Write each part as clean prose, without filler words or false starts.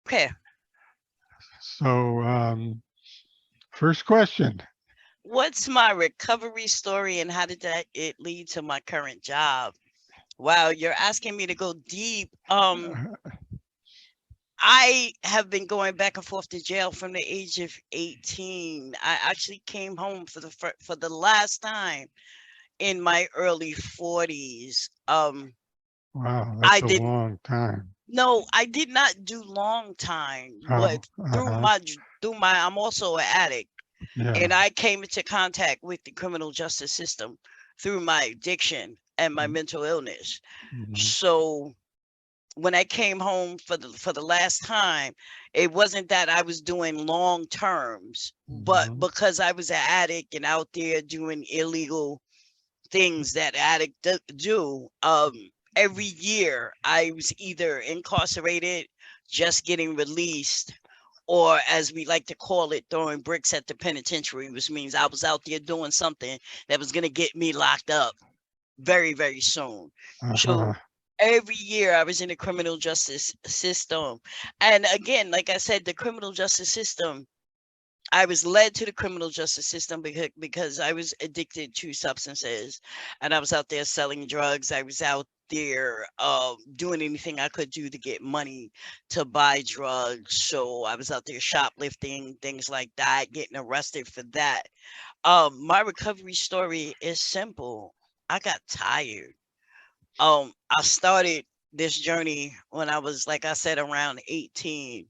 Okay. So, first question. What's my recovery story and how did it lead to my current job? Wow, you're asking me to go deep. I have been going back and forth to jail from the age of 18. I actually came home for the last time in my early 40s. Wow, I that's a didn't long time. No, I did not do long time, Oh, but through uh-huh. my I'm also an addict, Yeah. and I came into contact with the criminal justice system through my addiction and my mental illness. Mm-hmm. So when I came home for the last time, it wasn't that I was doing long terms, but Mm-hmm. because I was an addict and out there doing illegal things that addicts do. Every year I was either incarcerated, just getting released, or as we like to call it, throwing bricks at the penitentiary, which means I was out there doing something that was going to get me locked up very, very soon. Uh-huh. So every year I was in the criminal justice system. And again, like I said, the criminal justice system, I was led to the criminal justice system because I was addicted to substances and I was out there selling drugs. I was out there doing anything I could do to get money to buy drugs. So I was out there shoplifting, things like that, getting arrested for that. My recovery story is simple. I got tired. I started this journey when I was, like I said, around 18,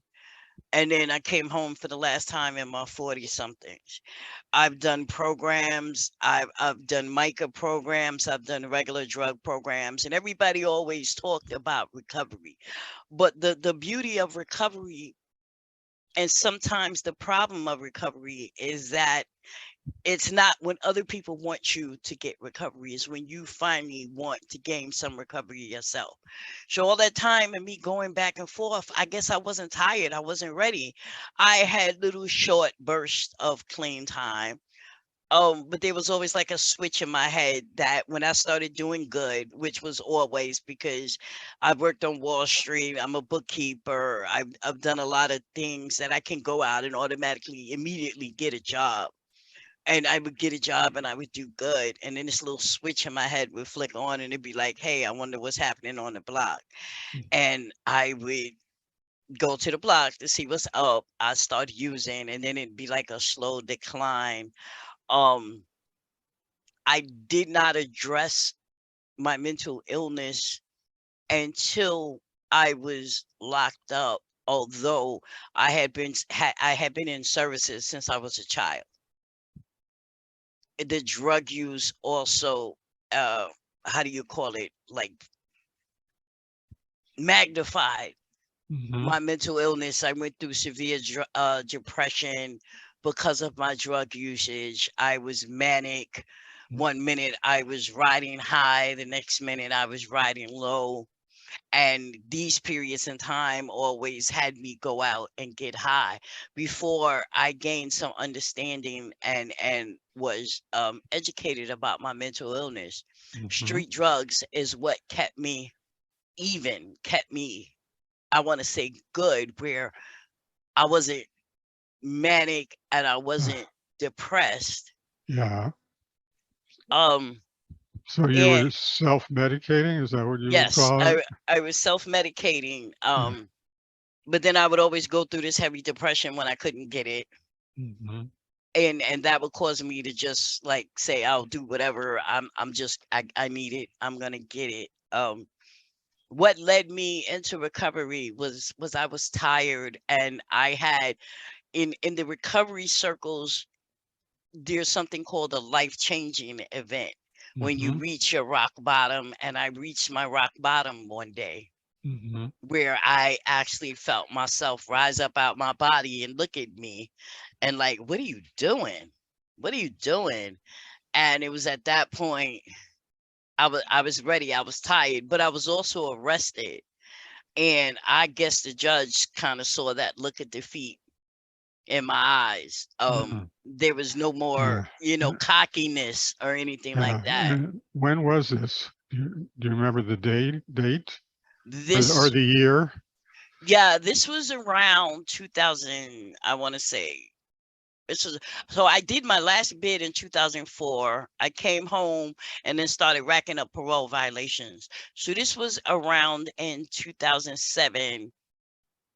and then I came home for the last time in my 40 somethings. I've done programs, I've done MICA programs, I've done regular drug programs, and everybody always talked about recovery. But the beauty of recovery, and sometimes the problem of recovery, is that it's not when other people want you to get recovery, is when you finally want to gain some recovery yourself. So all that time and me going back and forth, I guess I wasn't tired, I wasn't ready. I had little short bursts of clean time. But there was always like a switch in my head that when I started doing good, which was always because I've worked on Wall Street, I'm a bookkeeper, I've done a lot of things that I can go out and automatically immediately get a job, and I would get a job and I would do good. And then this little switch in my head would flick on and it'd be like, hey, I wonder what's happening on the block. And I would go to the block to see what's up. I start using, and then it'd be like a slow decline. Um, I did not address my mental illness until I was locked up, although I had been in services since I was a child. The drug use also, uh how do you call it, like, magnified Mm-hmm. my mental illness. I went through severe depression because of my drug usage. I was manic. One minute I was riding high, the next minute I was riding low, and these periods in time always had me go out and get high before I gained some understanding and was educated about my mental illness. Mm-hmm. Street drugs is what kept me, even kept me, I want to say, good, where I wasn't manic and I wasn't depressed. Yeah. um So you and were self-medicating? Is that what you would yes, call it? I was self-medicating. Yeah. But then I would always go through this heavy depression when I couldn't get it. Mm-hmm. And that would cause me to just like say I'll do whatever. I need it. I'm gonna get it. What led me into recovery was I was tired, and I had, in the recovery circles, there's something called a life-changing event when you Mm-hmm. reach your rock bottom, and I reached my rock bottom one day Mm-hmm. where I actually felt myself rise up out my body and look at me and like, what are you doing? What are you doing? And it was at that point I was ready. I was tired, but I was also arrested. And I guess the judge kind of saw that look of defeat in my eyes. Mm-hmm. There was no more, Yeah. cockiness or anything like Yeah. that. And when was this? Do you remember the date or This the year? Yeah, this was around 2000, I want to say. This was, so I did my last bid in 2004. I came home and then started racking up parole violations. So this was around in 2007.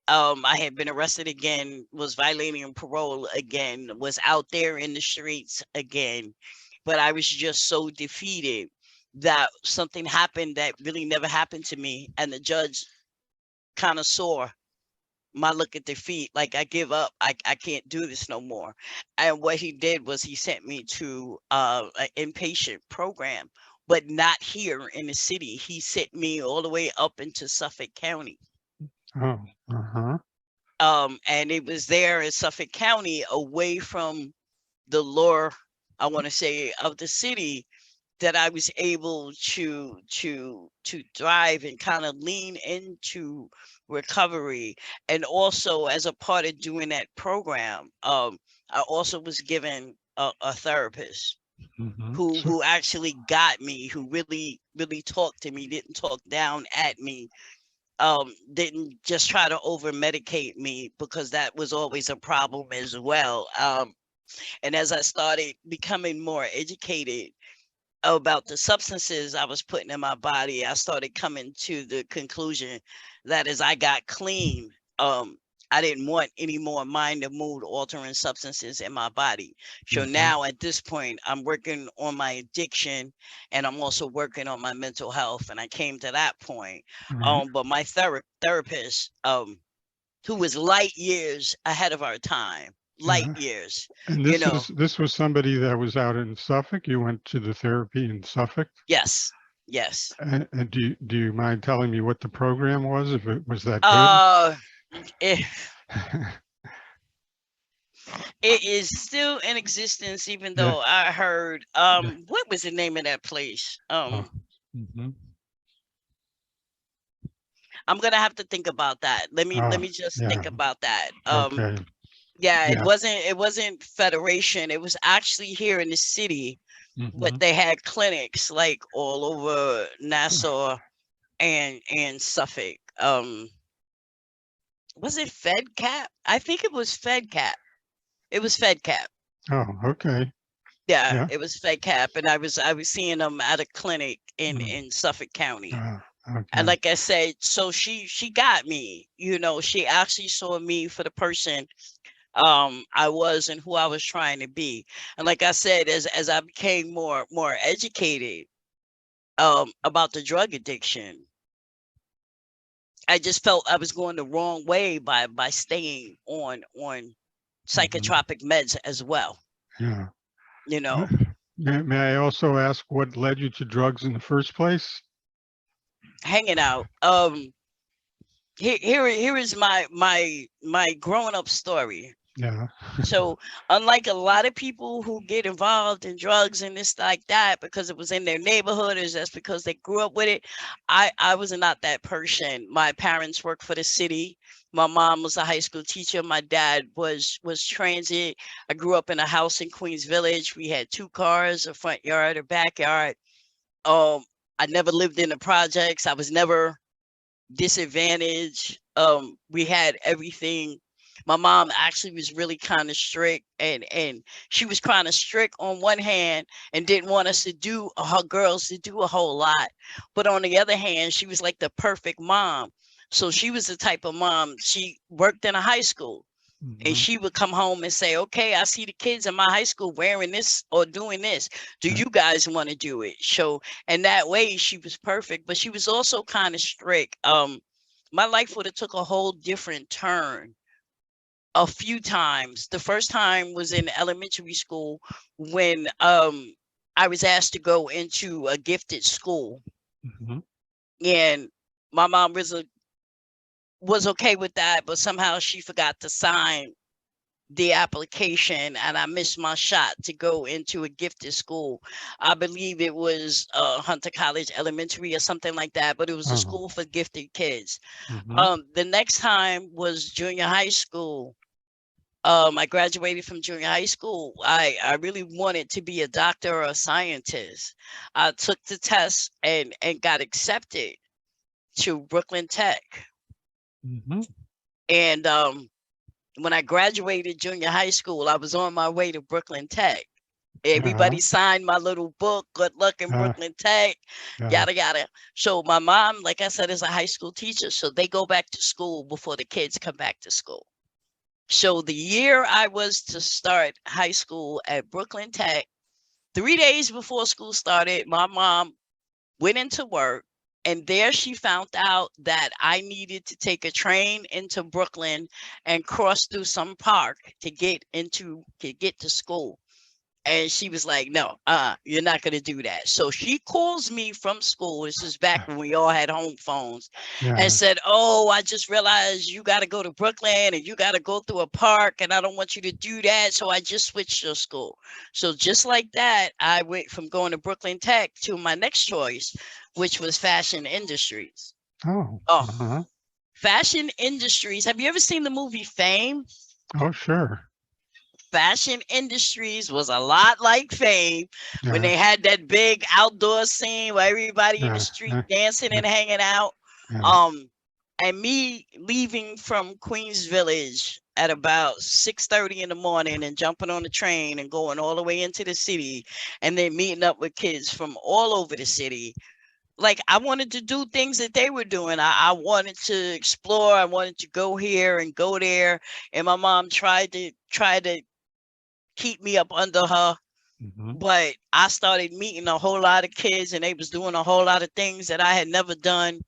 I had been arrested again, was violating parole again, was out there in the streets again, but I was just so defeated that something happened that really never happened to me, and the judge kind of saw my look at defeat, like I give up, I can't do this no more. And what he did was he sent me to an inpatient program, but not here in the city. He sent me all the way up into Suffolk County. Oh, uh-huh. And it was there in Suffolk County, away from the lure, I want to say, of the city, that I was able to thrive and kind of lean into recovery. And also, as a part of doing that program, I also was given a therapist Mm-hmm. who actually got me, who really talked to me, didn't talk down at me, didn't just try to over medicate me, because that was always a problem as well. And as I started becoming more educated about the substances I was putting in my body, I started coming to the conclusion that as I got clean, I didn't want any more mind and mood altering substances in my body. So Mm-hmm. now at this point, I'm working on my addiction, and I'm also working on my mental health. And I came to that point. Right. But my therapist, who was light years ahead of our time, light Yeah. years, And you know, this was somebody that was out in Suffolk. You went to the therapy in Suffolk. yes, yes. And do you mind telling me what the program was, if it was that good? Uh, it, it is still in existence, even Yeah. though I heard, Yeah. what was the name of that place? Oh. Mm-hmm. I'm gonna have to think about that. Let Oh, me just yeah. think about that. Okay. Yeah, Yeah. it wasn't Federation. It was actually here in the city, but Mm-hmm. they had clinics like all over Nassau and Suffolk. Was it FedCap? I think it was FedCap. It was FedCap. Oh, okay. Yeah, Yeah. it was FedCap, and I was seeing them at a clinic Mm. in Suffolk County. And Okay. like I said, so she got me. You know, she actually saw me for the person I was and who I was trying to be. And like I said, as I became more educated about the drug addiction, I just felt I was going the wrong way by staying on Mm-hmm. psychotropic meds as well. Yeah. You Uh, know, may I also ask what led you to drugs in the first place? hanging out. Here is my growing up story. Yeah. So unlike a lot of people who get involved in drugs and this like that because it was in their neighborhood, or just because they grew up with it, I was not that person. My parents worked for the city. My mom was a high school teacher. My dad was transit. I grew up in a house in Queens Village. We had 2 cars, a front yard, a backyard. Um, I never lived in the projects. I was never disadvantage. We had everything. My mom actually was really kind of strict, and she was kind of strict on one hand and didn't want us to do her girls to do a whole lot, but on the other hand, she was like the perfect mom. So she was the type of mom. She worked in a high school, and Mm-hmm. she would come home and say, okay, I see the kids in my high school wearing this or doing this. Do you guys want to do it? So, and that way she was perfect, but she was also kind of strict. My life would have took a whole different turn a few times. The first time was in elementary school when I was asked to go into a gifted school, Mm-hmm. and my mom was okay with that, but somehow she forgot to sign the application, and I missed my shot to go into a gifted school. I believe it was Hunter College Elementary or something like that, but it was a Oh. school for gifted kids. Mm-hmm. The next time was junior high school. I graduated from junior high school. I really wanted to be a doctor or a scientist. I took the test and got accepted to Brooklyn Tech. Mhm. And when I graduated junior high school, I was on my way to Brooklyn Tech. Uh-huh. Everybody signed my little book, Good Luck in Uh, Brooklyn Tech, yeah. yada, yada. So my mom, like I said, is a high school teacher. So they go back to school before the kids come back to school. So the year I was to start high school at Brooklyn Tech, 3 days before school started, my mom went into work, and there she found out that I needed to take a train into Brooklyn and cross through some park to get to school. And she was like, no, you're not going to do that. So she calls me from school. This is back when we all had home phones, and Yeah. said, oh, I just realized you got to go to Brooklyn and you got to go through a park, and I don't want you to do that. So I just switched your school. So just like that, I went from going to Brooklyn Tech to my next choice, which was fashion industries. Oh. Oh, Uh-huh. fashion industries. Have you ever seen the movie Fame? Oh, sure. Fashion industries was a lot like Fame when Yeah. they had that big outdoor scene where everybody in the Yeah. street Yeah. dancing Yeah. and hanging out. Yeah. Um, and me leaving from Queens Village at about 6:30 in the morning and jumping on the train and going all the way into the city, and then meeting up with kids from all over the city. Like, I wanted to do things that they were doing. I wanted to explore. I wanted to go here and go there. And my mom tried to keep me up under her, Mhm. but I started meeting a whole lot of kids, and they was doing a whole lot of things that I had never done,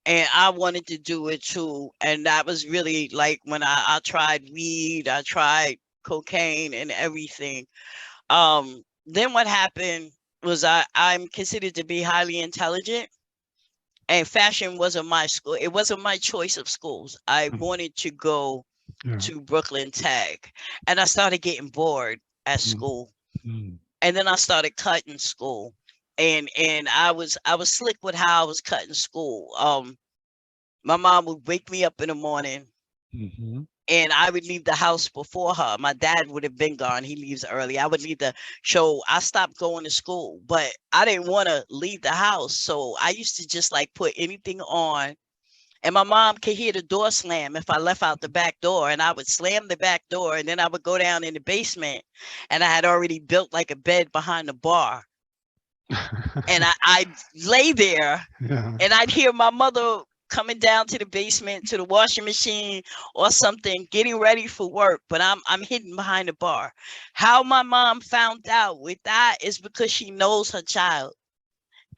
and I wanted to do it too. And that was really like when I tried weed, I tried cocaine and everything. Then what happened was I'm considered to be highly intelligent, and fashion wasn't my school. It wasn't my choice of schools. I Mhm. wanted to go Yeah. to Brooklyn Tech, and I started getting bored at Mhm. school. Mhm. And then I started cutting school, and I was slick with how I was cutting school. My mom would wake me up in the morning, Mhm. and I would leave the house before her. My dad would have been gone. He leaves early. I would leave the show. I stopped going to school, but I didn't want to leave the house. So I used to just like put anything on, and my mom could hear the door slam if I left out the back door, and I would slam the back door, and then I would go down in the basement, and I had already built like a bed behind the bar, and I'd lay there, Yeah. and I'd hear my mother coming down to the basement to the washing machine or something, getting ready for work, but I'm hidden behind the bar. How my mom found out with that is because she knows her child.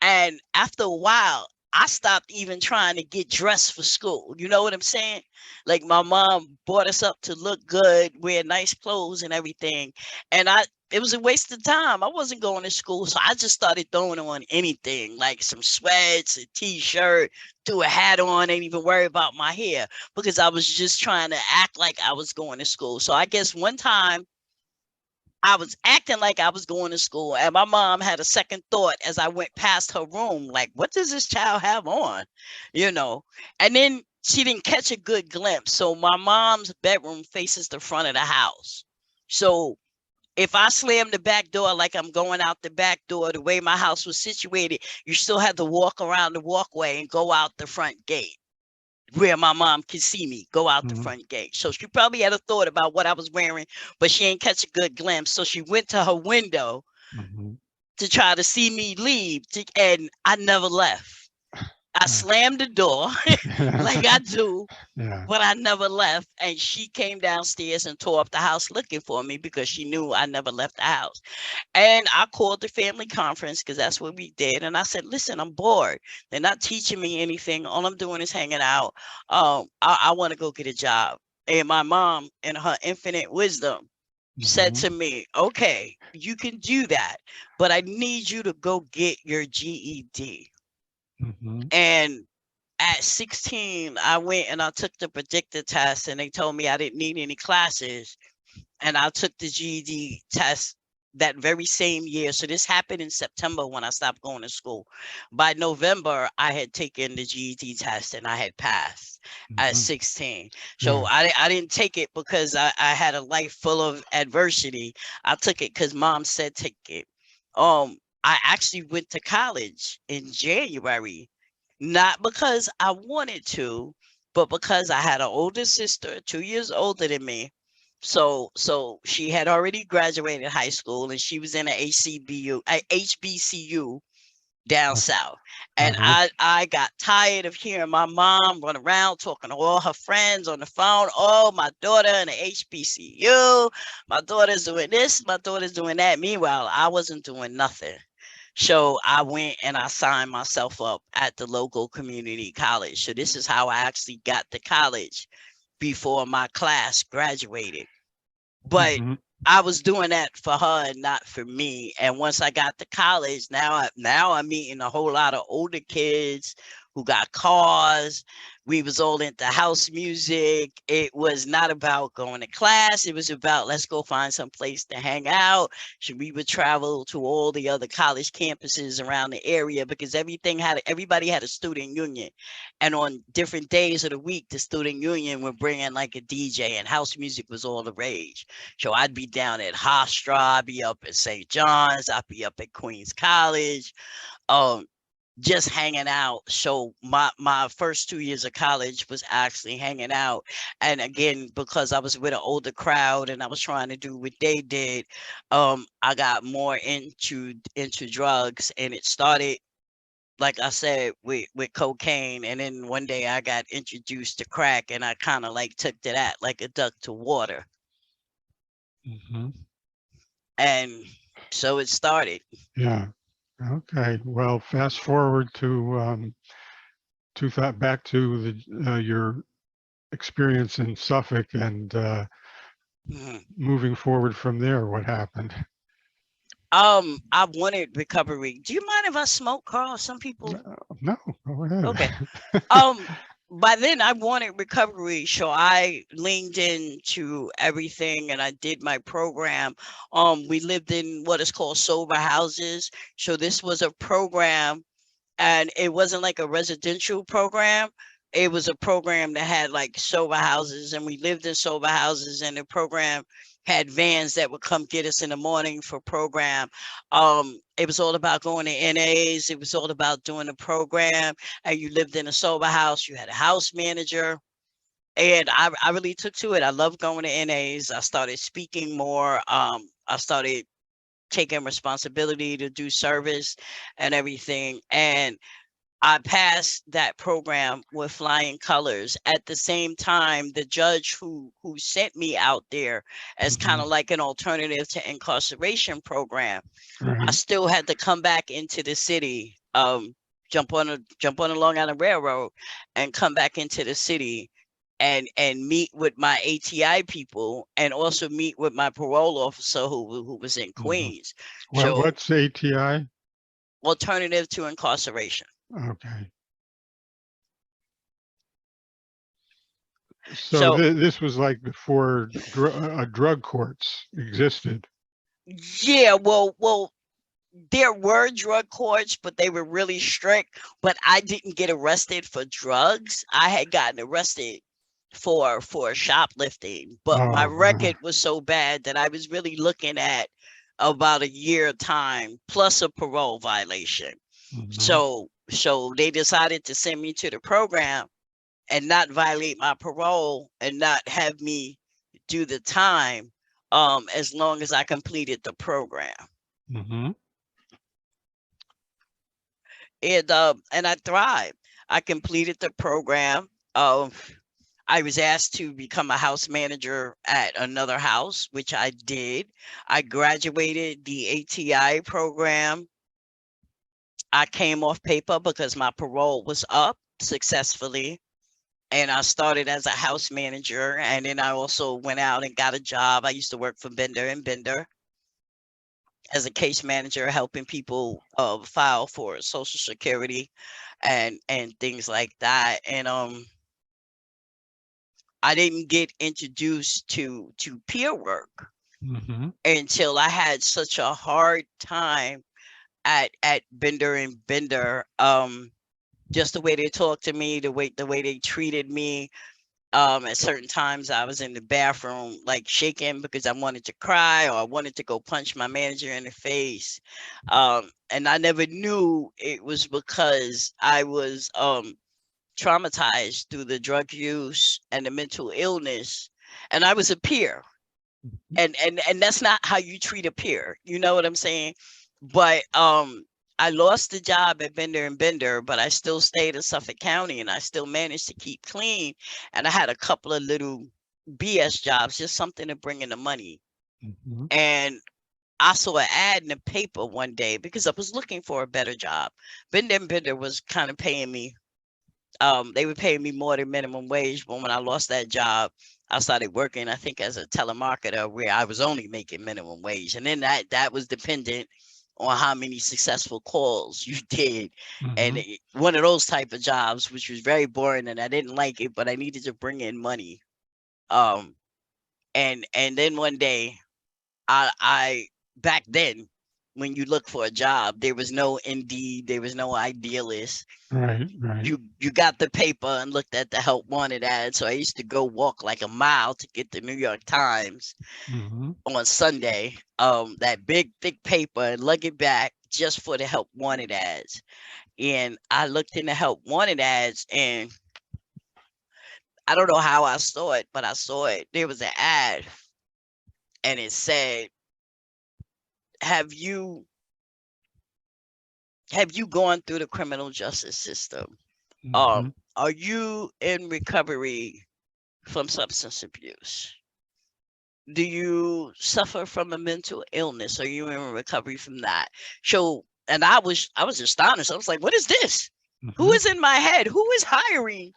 And after a while, I stopped even trying to get dressed for school. You know what I'm saying? Like, my mom brought us up to look good, wear nice clothes and everything. And it was a waste of time. I wasn't going to school. So I just started throwing on anything, like some sweats, a t-shirt, threw a hat on, ain't even worry about my hair, because I was just trying to act like I was going to school. So I guess one time I was acting like I was going to school, and my mom had a second thought as I went past her room, like, what does this child have on? You know, and then she didn't catch a good glimpse. So my mom's bedroom faces the front of the house. So if I slam the back door like I'm going out the back door, the way my house was situated, you still had to walk around the walkway and go out the front gate where my mom could see me go out the Mhm. front gate. So she probably had a thought about what I was wearing, but she ain't catch a good glimpse. So she went to her window Mhm. to try to see me leave, and I never left. I Uh, slammed the door like I do, Yeah. but I never left. And she came downstairs and tore up the house looking for me because she knew I never left the house. And I called the family conference because that's what we did. And I said, listen, I'm bored. They're not teaching me anything. All I'm doing is hanging out. I want to go get a job. And my mom, in her infinite wisdom, said Mhm. to me, okay, you can do that, but I need you to go get your GED. Mhm. And at 16, I went and I took the predictor test, and they told me I didn't need any classes, and I took the GED test that very same year. So this happened in September when I stopped going to school. By November, I had taken the GED test and I had passed at Mhm. 16. So Yeah. I didn't take it because I had a life full of adversity. I took it because mom said take it. I actually went to college in January, not because I wanted to, But because I had an older sister, 2 years older than me, so she had already graduated high school and she was in a HBCU down south. And Uh-huh. I got tired of hearing my mom run around talking to all her friends on the phone. Oh, my daughter in the HBCU, my daughter's doing this, my daughter's doing that. Meanwhile, I wasn't doing nothing. So I went and I signed myself up at the local community college. So this is how I actually got to college before my class graduated. But Mm-hmm. I was doing that for her and not for me. And once I got to college, now I'm meeting a whole lot of older kids who got cars. We was all into house music. It was not about going to class. It was about let's go find some place to hang out. So we would travel to all the other college campuses around the area because everybody had a student union. And on different days of the week, the student union would bring in like a DJ and house music was all the rage. So I'd be down at Hofstra, I'd be up at St. John's, I'd be up at Queens College, um, just hanging out. So my first 2 years of college was actually hanging out. And again, because I was with an older crowd and I was trying to do what they did, I got more into drugs, and it started, like I said, with cocaine. And then one day I got introduced to crack, and I kind of like took to that like a duck to water. Mm-hmm. And so it started. Yeah. Okay. Well, fast forward to back to your experience in Suffolk and Mhm. moving forward from there. What happened? I wanted recovery. Do you mind if I smoke, Carl? Some people. No, go ahead. Okay. Um, by then I wanted recovery, so I leaned into everything and I did my program. We lived in what is called sober houses. So this was a program, and it wasn't like a residential program. It was a program that had like sober houses, and we lived in sober houses, and the program had vans that would come get us in the morning for program. It was all about going to NAs. It was all about doing the program, and you lived in a sober house. You had a house manager, and I really took to it. I loved going to NAs. I started speaking more. I started taking responsibility to do service and everything. And I passed that program with flying colors. At the same time, the judge who sent me out there as kind Mm-hmm. of like an alternative to incarceration program, I Right. still had to come back into the city, jump on a Long Island Railroad, and come back into the city, and meet with my ATI people, and also meet with my parole officer who was in Mm-hmm. Queens. So What's ATI? alternative to incarceration. Okay. So So this was like before drug courts existed. yeah, well, there were drug courts, but they were really strict. But I didn't get arrested for drugs. I had gotten arrested for shoplifting, but my Oh, record was so bad that I was really looking at about a year time plus a parole violation. mm-hmm. So they decided to send me to the program and not violate my parole and not have me do the time, as long as I completed the program. Mm-hmm. And I thrived. I completed the program. I was asked to become a house manager at another house, which I did. I graduated the ATI program. I came off paper because my parole was up successfully. And I started as a house manager. And then I also went out and got a job. I used to work for Bender and Bender as a case manager, helping people file for Social Security and things like that. And I didn't get introduced to peer work Mm-hmm. until I had such a hard time at Bender and Bender. Just the way they talked to me, the way they treated me. At certain times I was in the bathroom like shaking because I wanted to cry or I wanted to go punch my manager in the face. And I never knew it was because I was traumatized through the drug use and the mental illness, and I was a peer. And that's not how you treat a peer, you know what I'm saying? But I lost the job at Bender and Bender, but I still stayed in Suffolk County, and I still managed to keep clean. And I had a couple of little BS jobs, just something to bring in the money. And I saw an ad in the paper one day because I was looking for a better job. Bender and Bender was kind of paying me. They were paying me more than minimum wage, but when I lost that job, I started working, I think, as a telemarketer, where I was only making minimum wage. And then that was dependent on how many successful calls you did. And one of those type of jobs, which was very boring, and I didn't like it, but I needed to bring in money. And then one day, I back then, when you look for a job, there was no Indeed, there was no Idealist. Right. You got the paper and looked at the help wanted ad. So I used to go walk like a mile to get the New York Times on Sunday, that big thick paper, and lug it back just for the help wanted ads. And I looked in the help wanted ads, and I don't know how I saw it, but I saw it. There was an ad, and it said, have you gone through the criminal justice system? Are you in recovery from substance abuse? Do you suffer from a mental illness? Are you in recovery from that? So, and I was astonished. I was like, what is this? Who is in my head? Who is hiring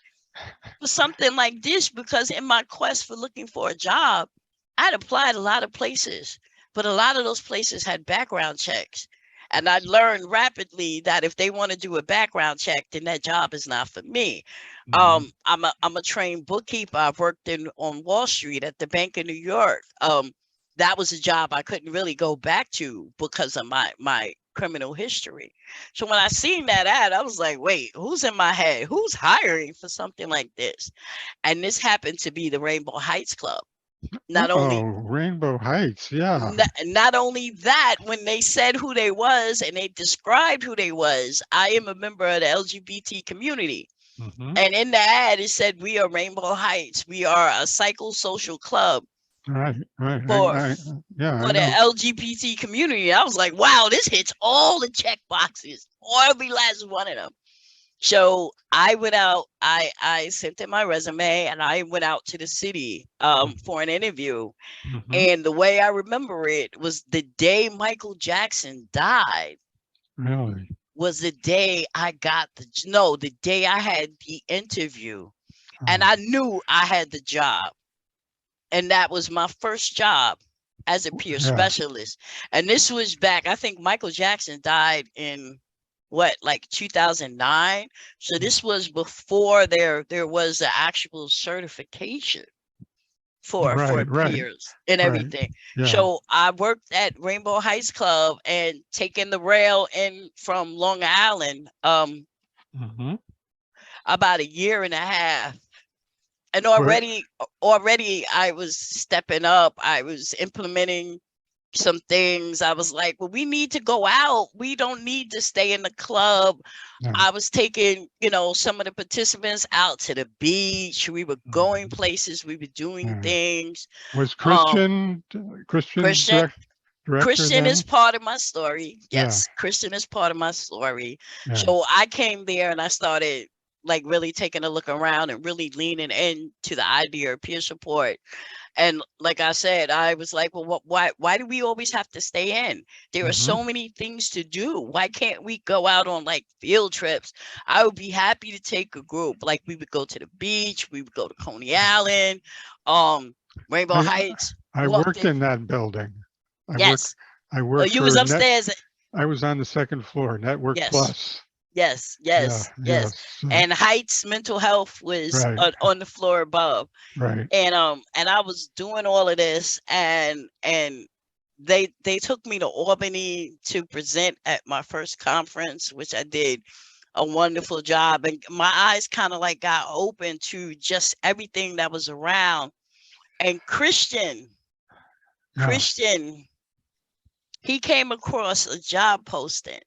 for something like this? Because in my quest for looking for a job, I'd applied a lot of places, but a lot of those places had background checks. And I learned rapidly that if they want to do a background check, then that job is not for me. I'm a trained bookkeeper. I've worked on Wall Street at the Bank of New York. That was a job I couldn't really go back to because of my criminal history. So when I seen that ad, I was like, wait, who's in my head? Who's hiring for something like this? And this happened to be the Rainbow Heights Club. Rainbow Heights, yeah. Not only that, when they said who they was and they described who they was, I am a member of the LGBT community. And in the ad, it said, we are Rainbow Heights. We are a psychosocial club Right. for the know. LGBT community. I was like, wow, this hits all the check boxes, every last one of them. So I went out, I sent in my resume, and I went out to the city for an interview. And the way I remember it was the day Michael Jackson died. Really? Was the day I got the day I had the interview. And I knew I had the job. And that was my first job as a peer specialist. And this was back, I think Michael Jackson died in like 2009. So this was before there was an actual certification for peers and everything. So I worked at Rainbow Heights Club and taking the rail in from Long Island about a year and a half. And already I was stepping up. I was implementing some things. I was like, well, we need to go out. We don't need to stay in the club. I was taking, some of the participants out to the beach. We were going places. We were doing things. Was Christian director Christian then? is part of my story. Yes, Christian is part of my story. So I came there and I started like really taking a look around and really leaning into the idea of peer support. And like I said, I was like, well, why do we always have to stay in? There are so many things to do. Why can't we go out on like field trips? I would be happy to take a group. Like we would go to the beach, we would go to Coney Island, Rainbow Heights. I worked in that building. I worked. You was upstairs. I was on the second floor, Network Plus. Yes. And Heights Mental Health was on the floor above. Right. And I was doing all of this, and they took me to Albany to present at my first conference, which I did a wonderful job. And my eyes kind of like got open to just everything that was around. And Christian, he came across a job posting,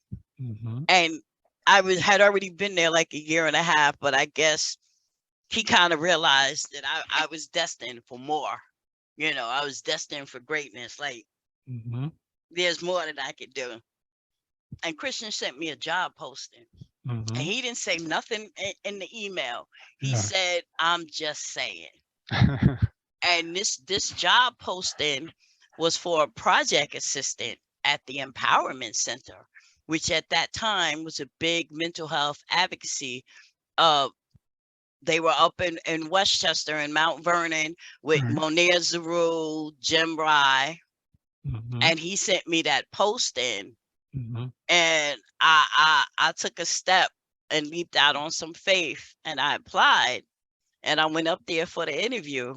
and had already been there like a year and a half, but I guess he kind of realized that I was destined for more. I was destined for greatness. Like, Mm-hmm. there's more that I could do. And Christian sent me a job posting, and Mm-hmm. he didn't say nothing in the email. He Yeah. said, "I'm just saying." And this job posting was for a project assistant at the Empowerment Center, which at that time was a big mental health advocacy. Uh, they were up in Westchester and Mount Vernon with Right. Monia Zarul, Jim Rye, Mm-hmm. and he sent me that posting, Mm-hmm. and I took a step and leaped out on some faith, and I applied, and I went up there for the interview,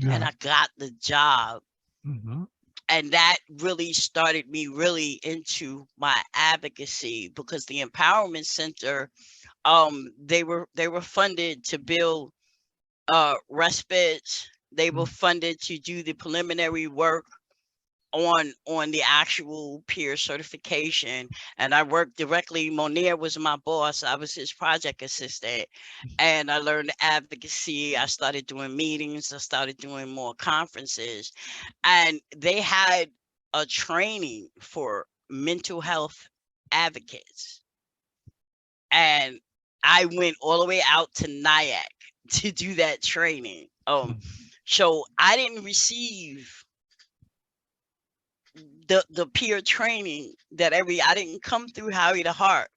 and Yeah. I got the job. Mm-hmm. And that really started me really into my advocacy, because the Empowerment Center, they were funded to build respites. They were funded to do the preliminary work on the actual peer certification. And I worked directly. Monier was my boss. I was his project assistant, and I learned advocacy. I started doing meetings. I started doing more conferences, and they had a training for mental health advocates, and I went all the way out to Nyack to do that training. So I didn't receive the peer training I didn't come through Howie the Heart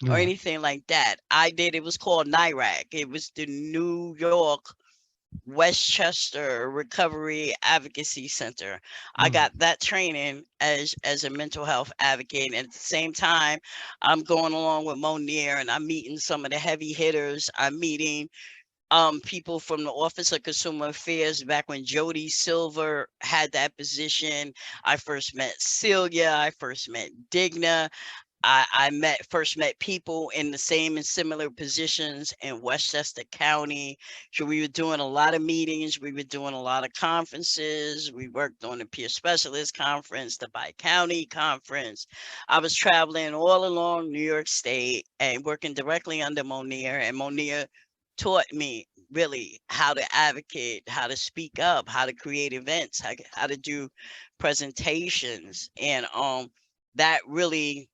or Yeah. anything like that. It was called NIRAC. It was the New York Westchester Recovery Advocacy Center. I Mm. got that training as a mental health advocate, and at the same time, I'm going along with Monier, and I'm meeting some of the heavy hitters. I'm meeting people from the Office of Consumer Affairs back when Jody Silver had that position. I first met Celia. I first met Digna. I first met people in the same and similar positions in Westchester County. So we were doing a lot of meetings. We were doing a lot of conferences. We worked on the peer specialist conference, the bi-county conference. I was traveling all along New York State and working directly under Monier. And Monier taught me really how to advocate, how to speak up, how to create events, how to do presentations. And that really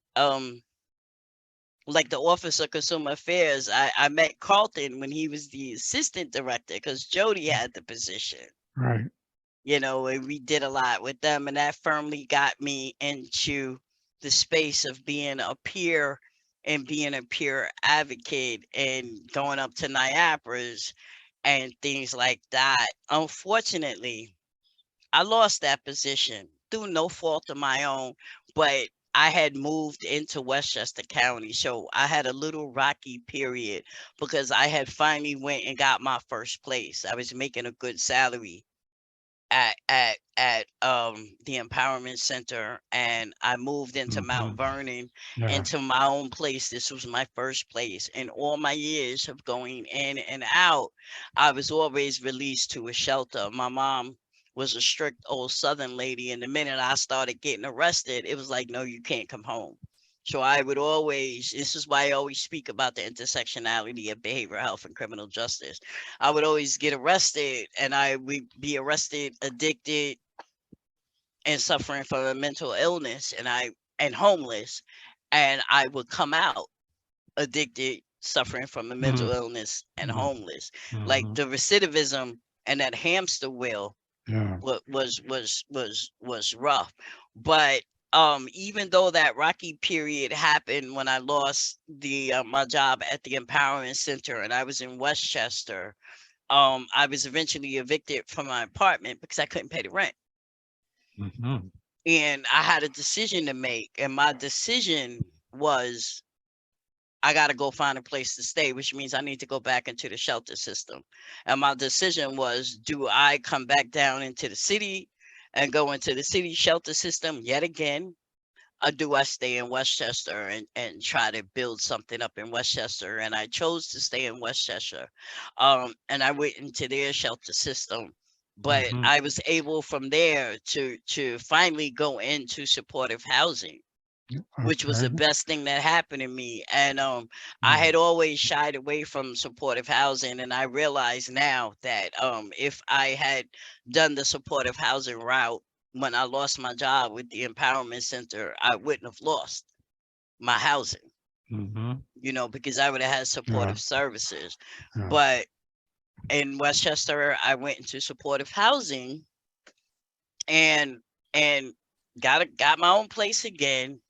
like the Office of Consumer Affairs, I met Carlton when he was the assistant director, because Jody had the position. Right. And we did a lot with them, and that firmly got me into the space of being a peer and being a peer advocate and going up to Niagara's and things like that. Unfortunately, I lost that position through no fault of my own, but I had moved into Westchester County, so I had a little rocky period because I had finally went and got my first place. I was making a good salary at the Empowerment Center, and I moved into Mm-hmm. Mount Vernon, Yeah. into my own place. This was my first place. In all my years of going in and out, I was always released to a shelter. My mom was a strict old Southern lady, and the minute I started getting arrested, it was like, no, you can't come home. So I would always, this is why I always speak about the intersectionality of behavioral health and criminal justice. I would always get arrested, and I would be arrested, addicted, and suffering from a mental illness, and homeless, and I would come out addicted, suffering from a mental Mm. illness, and Mm. homeless. Like Mm-hmm. the recidivism and that hamster wheel Yeah. was rough. But even though that rocky period happened when I lost the my job at the Empowerment Center and I was in Westchester, I was eventually evicted from my apartment because I couldn't pay the rent. Mm-hmm. And I had a decision to make, and my decision was I got to go find a place to stay, which means I need to go back into the shelter system. And my decision was, do I come back down into the city and go into the city shelter system yet again? Or do I stay in Westchester and try to build something up in Westchester? And I chose to stay in Westchester. And I went into their shelter system. But Mm-hmm. I was able from there to finally go into supportive housing. which was the Okay. best thing that happened to me. And I Mm, had always shied away from supportive housing, and I realize now that if I had done the supportive housing route when I lost my job with the Empowerment Center, I wouldn't have lost my housing, mhm. because I would have had Yeah, supportive services. yeah. But in Westchester, I went into supportive housing and and got my own place again,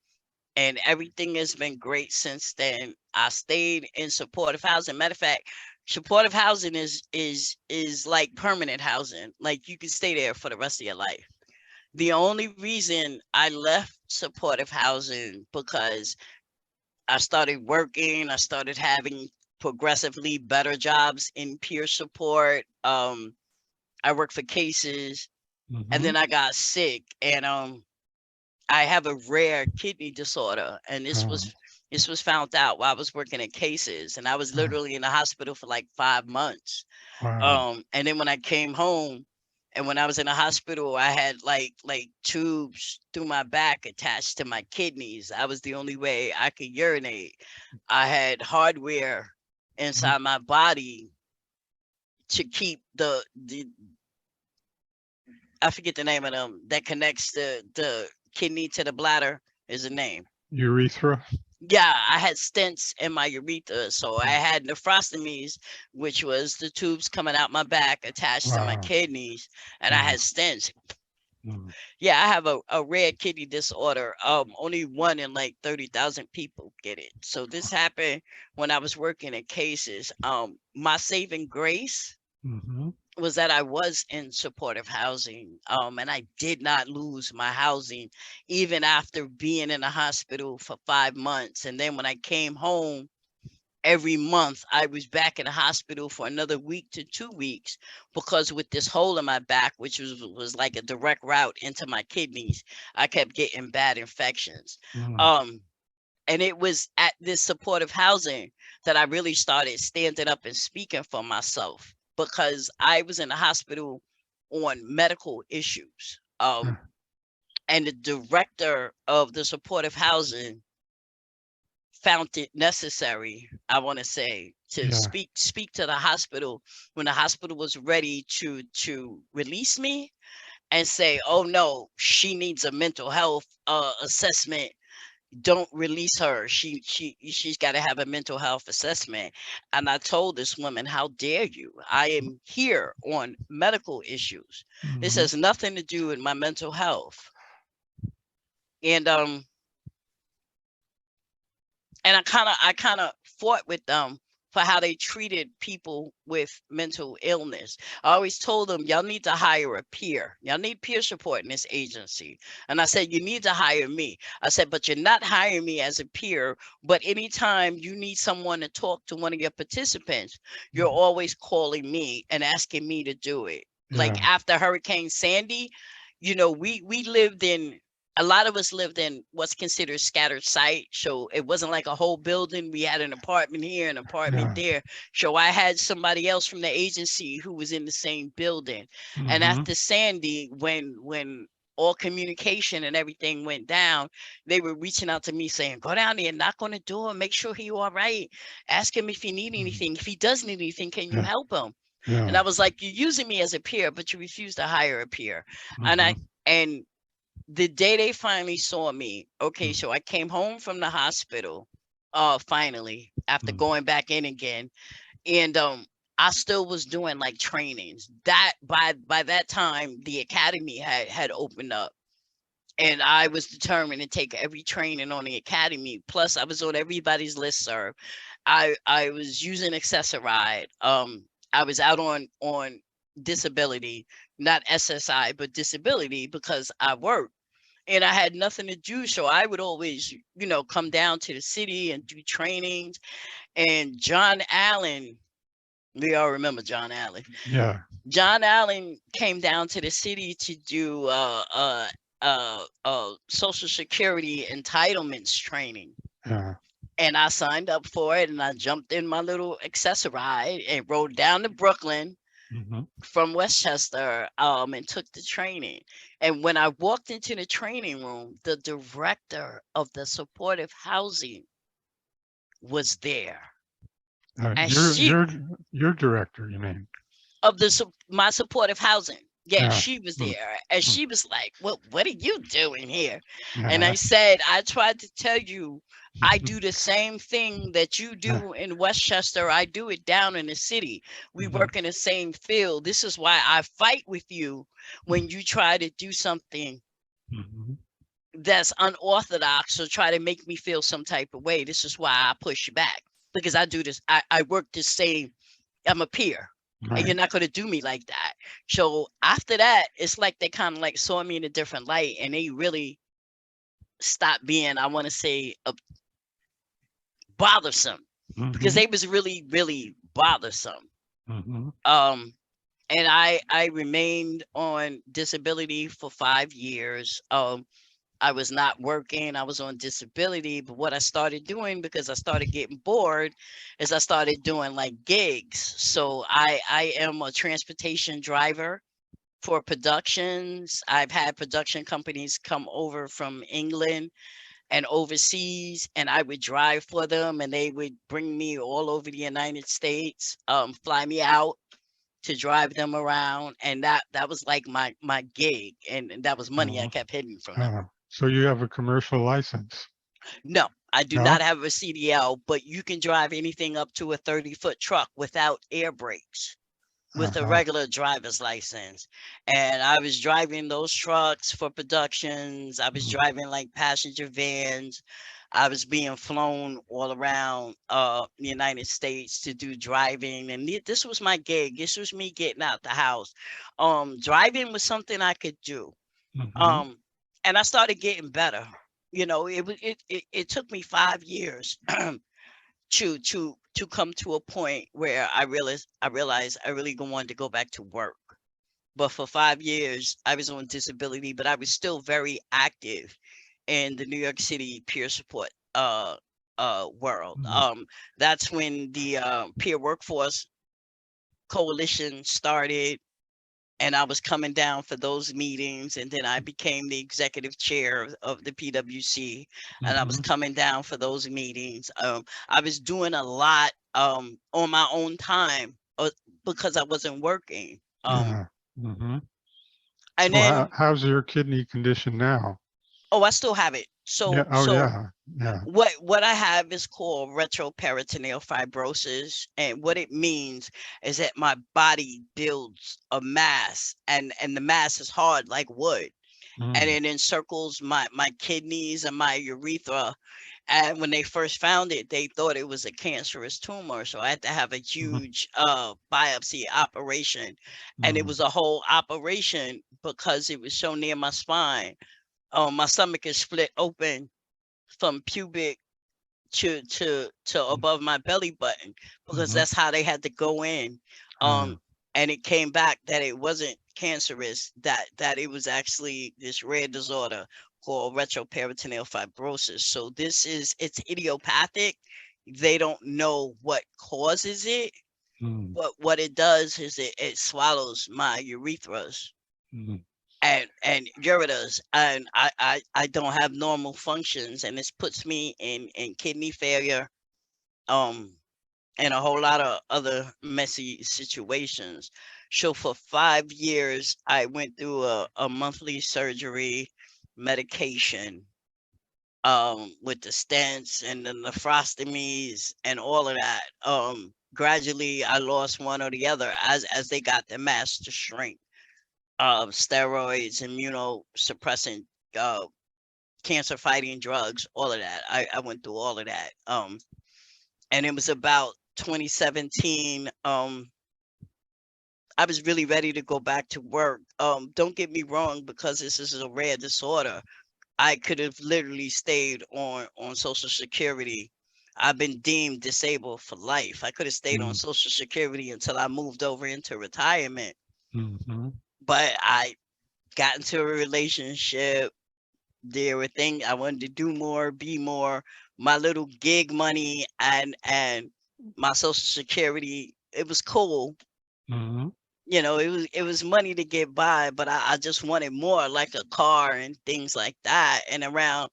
and everything has been great since then. I stayed in supportive housing. Matter of fact, supportive housing is like permanent housing. Like you can stay there for the rest of your life. The only reason I left supportive housing because I started working, I started having progressively better jobs in peer support. I worked for cases, and Mhm. then I got sick, and I have a rare kidney disorder, and Oh, this was found out while I was working at cases, and I was oh, literally in the hospital for like 5 months. wow. And then when I came home, and when I was in the hospital, I had like tubes through my back attached to my kidneys. I was the only way I could urinate. I had hardware Mm, inside my body to keep the I forget the name of them that connects the kidney to the bladder is a name. urethra? Yeah, I had stents in my urethra, so I Mm, had nephrostomies, which was the tubes coming out my back attached to my wow. kidneys, and I Mm, had stents. mm, Yeah, I have a rare kidney disorder. Only one in like 30,000 people get it. So this happened when I was working in cases. My saving grace mhm. was that I was in supportive housing, and I did not lose my housing even after being in the hospital for 5 months. And then when I came home, every month I was back in the hospital for another week to 2 weeks because with this hole in my back, which was like a direct route into my kidneys, I kept getting bad infections. Mm, Um, and it was at this supportive housing that I really started standing up and speaking for myself because I was in the hospital on medical issues. yeah, And the director of the supportive housing found it necessary, I want to say, to yeah. speak to the hospital when the hospital was ready to release me and say, "Oh no, she needs a mental health assessment. Don't release her. She's got to have a mental health assessment." And I told this woman, "How dare you? I am here on medical issues. This Mhm. has nothing to do with my mental health." And I kind of fought with them for how they treated people with mental illness. I always told them, y'all need to hire a peer. Y'all need peer support in this agency. And I said, you need to hire me. I said, but you're not hiring me as a peer. But anytime you need someone to talk to one of your participants, you're Mm, always calling me and asking me to do it. Like yeah, after Hurricane Sandy, we lived in a lot of us lived in what's considered scattered site. So it wasn't like a whole building. We had an apartment here, an apartment yeah. there. So I had somebody else from the agency who was in the same building. And Mhm. after Sandy, when all communication and everything went down, they were reaching out to me saying, go down there, knock on the door, make sure he's all right. Ask him if he need Mm, anything. If he does need anything, can you yeah, help him? And yeah. I was like, you're using me as a peer, but you refuse to hire a peer. And I Mhm. and the day they finally saw me, okay, Mm, so I came home from the hospital, finally, after mm, going back in again. And I still was doing like trainings. That by that time the academy had opened up. And I was determined to take every training on the academy. Plus, I was on everybody's listserv. I was using Accessoride. I was out on disability, not SSI, but disability because I worked and I had nothing to do. So I would always, come down to the city and do trainings. And John Allen, we all remember John Allen. yeah, John Allen came down to the city to do Social Security entitlements training. yeah. And I signed up for it and I jumped in my little Accessoride and rode down to Brooklyn Mhm. from Westchester and took the training. And when I walked into the training room, the director of the supportive housing was there. And Your she your your director, you mean? of my supportive housing. Yeah, Yeah. she was Mm, there. And mm, she was like, what are you doing here? And I yeah. said, I tried to tell you, I do the same thing that you Yeah. do in Westchester. I do it down in the city. We Mhm, work in the same field. This is why I fight with you when you try to do something mhm, that's unorthodox or try to make me feel some type of way. This is why I push you back, because I do this. I work the same. I'm a peer, and you're right. not going to do me like that. So after that, it's like they kind of like saw me in a different light, and they really stopped being, I want to say, bothersome, because Mhm, they was really, really bothersome. mhm, Um, and I remained on disability for 5 years. I was not working, I was on disability, but what I started doing, because I started getting bored, is I started doing like gigs. So I am a transportation driver for productions. I've had production companies come over from England and overseas, and I would drive for them, and they would bring me all over the United States, fly me out to drive them around, and that was like my gig, and that was money I mhm. kept hitting from them. So you have a commercial license? No, I do No? not have a CDL, but you can drive anything up to a 30-foot truck without air brakes with a Uh-huh. regular driver's license. And I was driving those trucks for productions. I was Mm, driving like passenger vans. I was being flown all around the United States to do driving. And this was my gig. This was me getting out the house. Driving was something I could do. mhm, Um, and I started getting better. You know, it took me 5 years to come to a point where I realized I really wanted to go back to work. But for 5 years, I was on disability, but I was still very active in the New York City peer support world. mm, That's when the peer workforce coalition started, and I was coming down for those meetings, and then I became the executive chair of the PWC, and I was mhm. coming down for those meetings. I was doing a lot on my own time, because I wasn't working. Yeah. Mhm. And So then, how's your kidney condition now? oh, I still have it. Yeah. So Oh, so yeah. Yeah. what I have is called retroperitoneal fibrosis, and what it means is that my body builds a mass, and the mass is hard like wood, and Mm, it encircles my kidneys and my urethra. And when they first found it, they thought it was a cancerous tumor, so I had to have a mhm, huge biopsy operation, and it mm, was a whole operation because it was so near my spine. My stomach is split open from pubic to above my belly button, because mhm. that's how they had to go in. Uh, um and it came back that it wasn't cancerous, that it was actually this rare disorder called retroperitoneal fibrosis. So it's idiopathic. They don't know what causes it, mm, but what it does is it swallows my urethras mm, and ureters, and I don't have normal functions, and this puts me in kidney failure, um and a whole lot of other messy situations. So for 5 years I went through a monthly surgery, medication, with the stents and the nephrostomies and all of that. Gradually I lost one or the other as they got the mass to shrink. Steroids, immunosuppressant, uh, cancer fighting drugs, all of that. I went through all of that. And it was about 2017. I was really ready to go back to work. Don't get me wrong, because this is a rare disorder, I could have literally stayed on Social Security. I've been deemed disabled for life. I could have stayed on mm, Social Security until I moved over into retirement, mhm, but I got into a relationship. There were things I wanted to do more, be more. My little gig money and my Social Security, it was cool, mhm. you know, it was money to get by, but I just wanted more, like a car and things like that. And around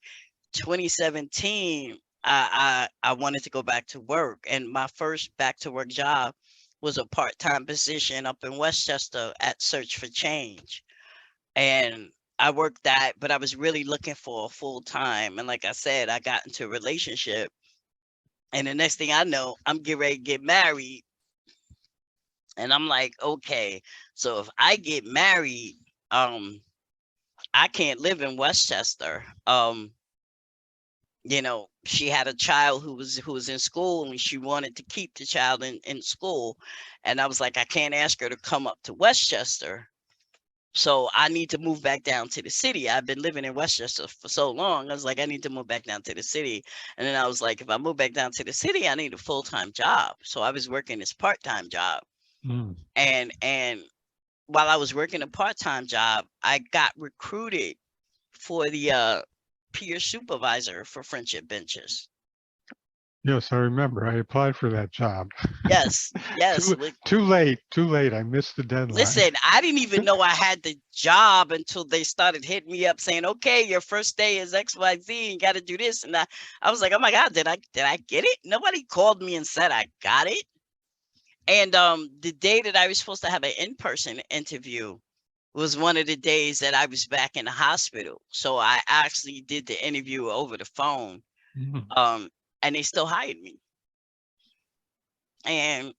2017, I wanted to go back to work, and my first back to work job was a part-time position up in Westchester at Search for Change. And I worked that, but I was really looking for a full time. And like I said, I got into a relationship, and the next thing I know, I'm getting ready to get married. And I'm like, okay, so if I get married, um, I can't live in Westchester. You know, she had a child who was in school, and she wanted to keep the child in school. And I was like, I can't ask her to come up to Westchester. So I need to move back down to the city. I've been living in Westchester for so long. I was like, I need to move back down to the city. And then I was like, if I move back down to the city, I need a full-time job. So I was working this part-time job. Mm. And while I was working a part-time job, I got recruited for the peer supervisor for Friendship Benches. Yes, I remember. I applied for that job. Yes, yes. Too late. Too late. I missed the deadline. Listen, I didn't even know I had the job until they started hitting me up saying, okay, your first day is XYZ, you got to do this. And I was like, oh my God, did I get it? Nobody called me and said I got it. And the day that I was supposed to have an in-person interview was one of the days that I was back in the hospital. So I actually did the interview over the phone. Mm. And they still hired me. And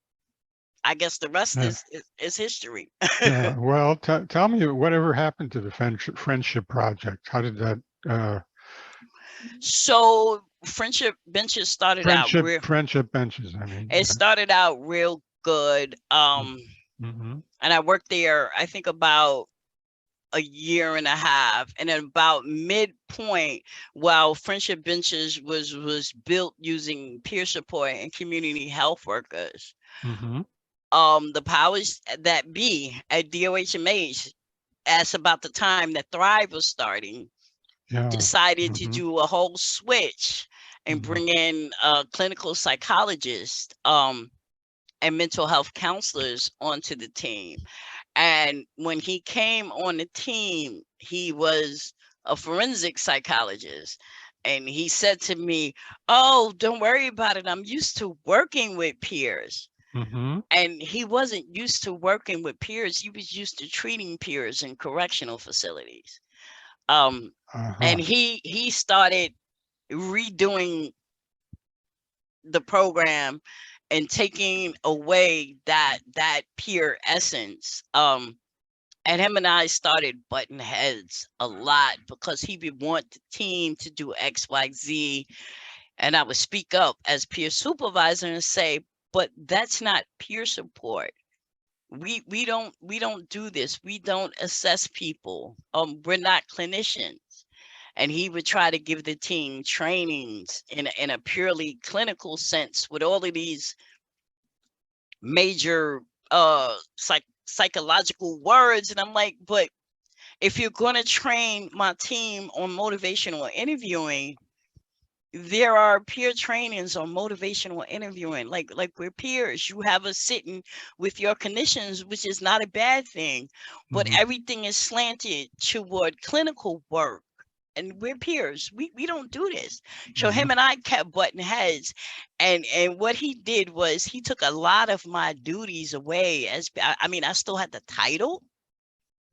I guess the rest Yeah. is history. Yeah. Well, tell me whatever happened to the friendship project. How did that So Friendship Benches started out friendship benches? I mean, it started out real good. Mm-hmm. And I worked there, I think, about a year and a half. And then about midpoint, while Friendship Benches was built using peer support and community health workers, Mm-hmm. the powers that be at DOHMH, as about the time that Thrive was starting, Yeah. decided to Mm-hmm. do a whole switch and Mm-hmm. bring in clinical psychologists and mental health counselors onto the team. And when he came on the team, he was a forensic psychologist. And he said to me, oh, don't worry about it. I'm used to working with peers. Mm-hmm. And he wasn't used to working with peers. He was used to treating peers in correctional facilities. And he started redoing the program and taking away that peer essence. And him and I started butting heads a lot because he would want the team to do XYZ, and I would speak up as peer supervisor and say, but that's not peer support. We don't do this. We don't assess people. We're not clinicians. And he would try to give the team trainings in a purely clinical sense with all of these major psychological words. And I'm like, but if you're going to train my team on motivational interviewing, there are peer trainings on motivational interviewing. Like we're peers. You have us sitting with your clinicians, which is not a bad thing, but everything is slanted toward clinical work. And we're peers. We don't do this. So him and I kept butting heads. And what he did was he took a lot of my duties away. I mean, I still had the title,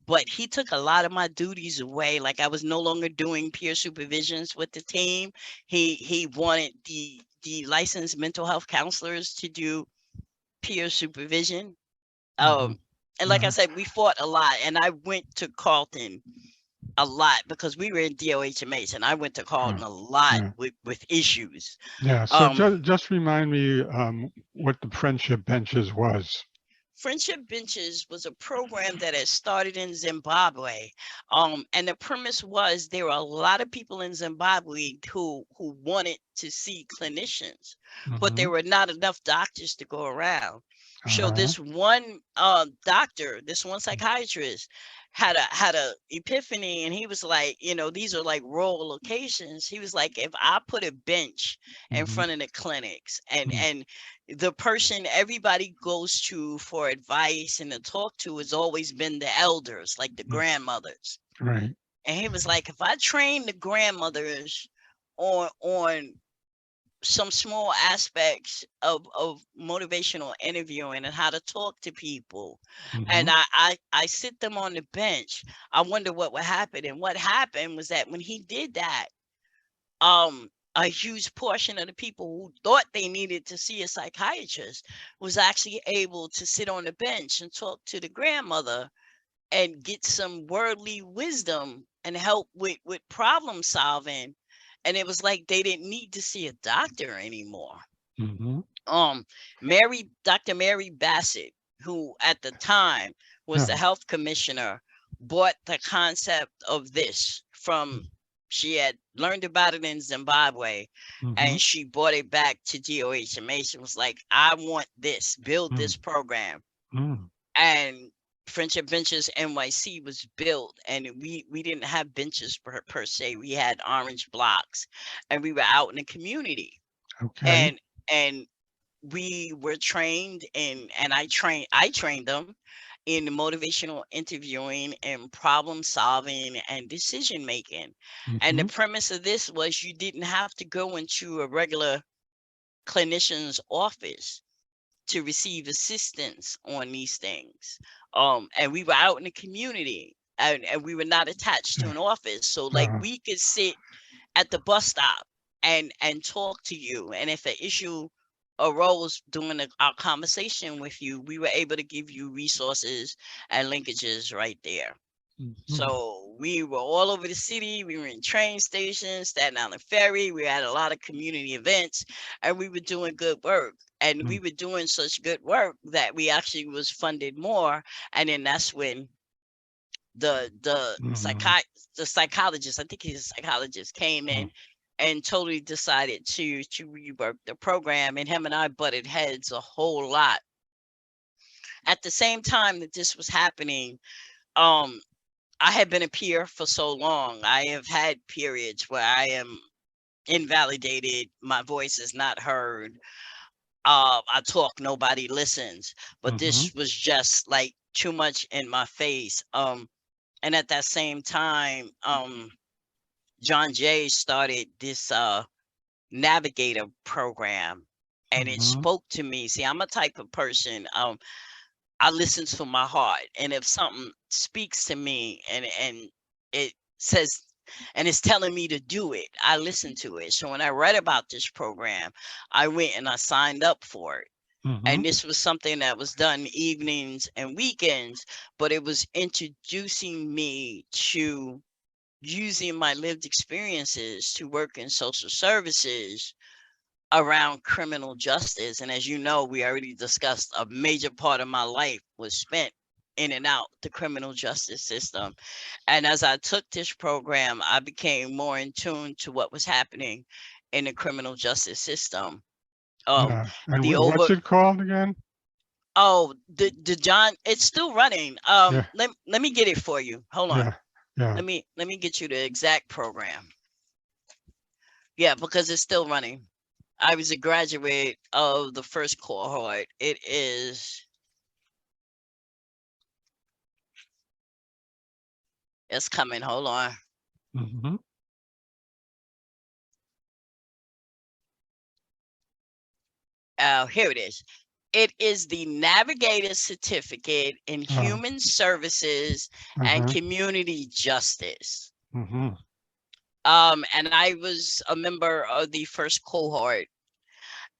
but he took a lot of my duties away. Like I was no longer doing peer supervisions with the team. He wanted the licensed mental health counselors to do peer supervision. And like I said, we fought a lot, and I went to Carlton a lot because we were in DOHMH, and I went to Carlton a lot with issues. Yeah. So just remind me what the Friendship Benches was. Friendship Benches was a program that had started in Zimbabwe. And the premise was there were a lot of people in Zimbabwe who wanted to see clinicians, but there were not enough doctors to go around. So this one doctor, this one psychiatrist had a epiphany, and he was like, you know, these are like rural locations. He was like, if I put a bench in Mhm. front of the clinics, and Mm. the person everybody goes to for advice and to talk to has always been the elders, like the Mm. grandmothers. Right. And he was like, if I train the grandmothers on some small aspects of motivational interviewing and how to talk to people, and Mhm. I sit them on the bench, I wonder what would happen. And what happened was that when he did that, a huge portion of the people who thought they needed to see a psychiatrist was actually able to sit on the bench and talk to the grandmother and get some worldly wisdom and help with problem solving. And it was like they didn't need to see a doctor anymore. Mhm. um Dr. Mary Bassett, who at the time was the Yeah. health commissioner, bought the concept of this from, she had learned about it in Zimbabwe, Mhm. and she brought it back to DOH, and Mason was like, I want this, build Mm. this program. Mm. And Friendship Benches NYC was built, and we didn't have benches per se. We had orange blocks, and we were out in the community, Okay. and we were trained in, and I trained them in motivational interviewing and problem solving and decision making. And the Mhm. premise of this was you didn't have to go into a regular clinician's office to receive assistance on these things. And we were out in the community, and we were not attached to Yeah. an office. So like Uh, we could sit at the bus stop and talk to you. And if an issue arose during our conversation with you, we were able to give you resources and linkages right there. mhm. So we were all over the city. We were in train stations, Staten Island Ferry. We had a lot of community events, and we were doing good work. And we Mm. were doing such good work that we actually was funded more. And then that's when the Mhm. psychologist, I think he's a psychologist, came Mm. in and totally decided to rework the program. And him and I butted heads a whole lot. At the same time that this was happening, um, I had been a peer for so long. I have had periods where I am invalidated, my voice is not heard. I talk, nobody listens. But Mhm. this was just like too much in my face. And at that same time, John Jay started this Navigator program, and it Mhm. spoke to me. See, I'm a type of person. I listen from my heart, and if something speaks to me and it says and it's telling me to do it, I listen to it. So when I read about this program, I went and I signed up for it. Mhm. And this was something that was done evenings and weekends, but it was introducing me to using my lived experiences to work in social services around criminal justice. And as you know, we already discussed, a major part of my life was spent in and out the criminal justice system. And as I took this program, I became more in tune to what was happening in the criminal justice system. Um, Yeah. And the what's over it called again? the John, it's still running. Yeah. Let me get it for you. Hold on. Yeah. Yeah. Let me get you the exact program. Yeah, because it's still running. I was a graduate of the first cohort. It's coming. Hold on. Mhm. Here it is. It is the Navigator Certificate in Oh. Human Services and Uh-huh. Community Justice. Mhm. And I was a member of the first cohort.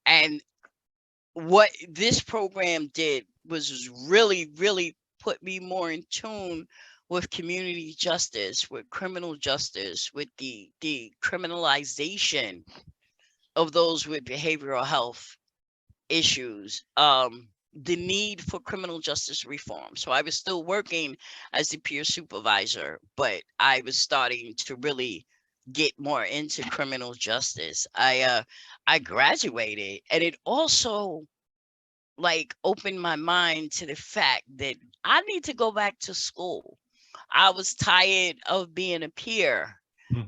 And what this program did was really, really put me more in tune with community justice, with criminal justice, with the criminalization of those with behavioral health issues, the need for criminal justice reform. So I was still working as the peer supervisor, but I was starting to really get more into criminal justice. I graduated, and it also like opened my mind to the fact that I need to go back to school. I was tired of being a peer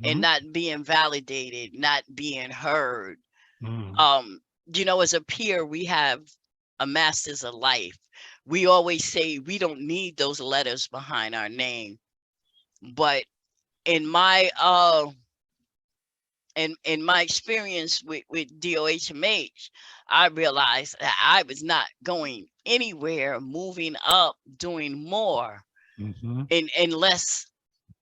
and Mm-hmm. not being validated, not being heard. Mm. Um, as a peer, we have a masters of life. We always say we don't need those letters behind our name. But in my in my experience with DOHMH, I realized that I was not going anywhere, moving up, doing more, Mm-hmm. unless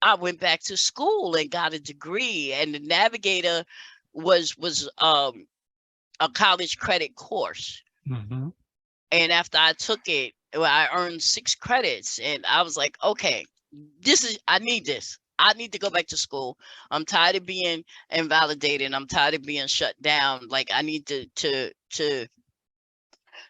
I went back to school and got a degree. And the Navigator was a college credit course. Mm-hmm. And after I took it, well, I earned 6 credits, and I was like, okay, I need this. I need to go back to school. I'm tired of being invalidated. I'm tired of being shut down. Like, I need to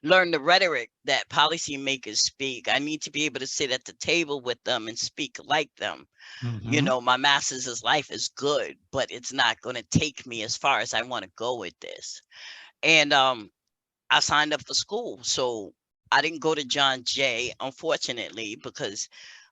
learn the rhetoric that policymakers speak. I need to be able to sit at the table with them and speak like them. Mm-hmm. My master's life is good, but it's not going to take me as far as I want to go with this. And I signed up for school. So I didn't go to John Jay, unfortunately, because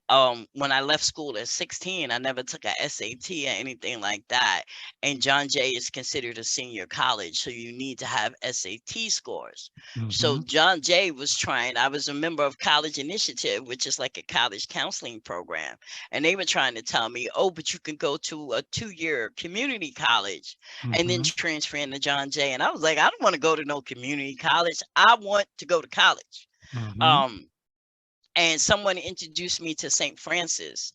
when I left school at 16, I never took a SAT or anything like that. And John Jay is considered a senior college, so you need to have SAT scores. So Mm-hmm. John Jay was trying, I was a member of College Initiative, which is like a college counseling program. And they were trying to tell me, oh, but you can go to a 2-year community college and then Mm-hmm. transfer into John Jay. And I was like, I don't want to go to no community college. I want to go to college. Mm-hmm. Um, and someone introduced me to St. Francis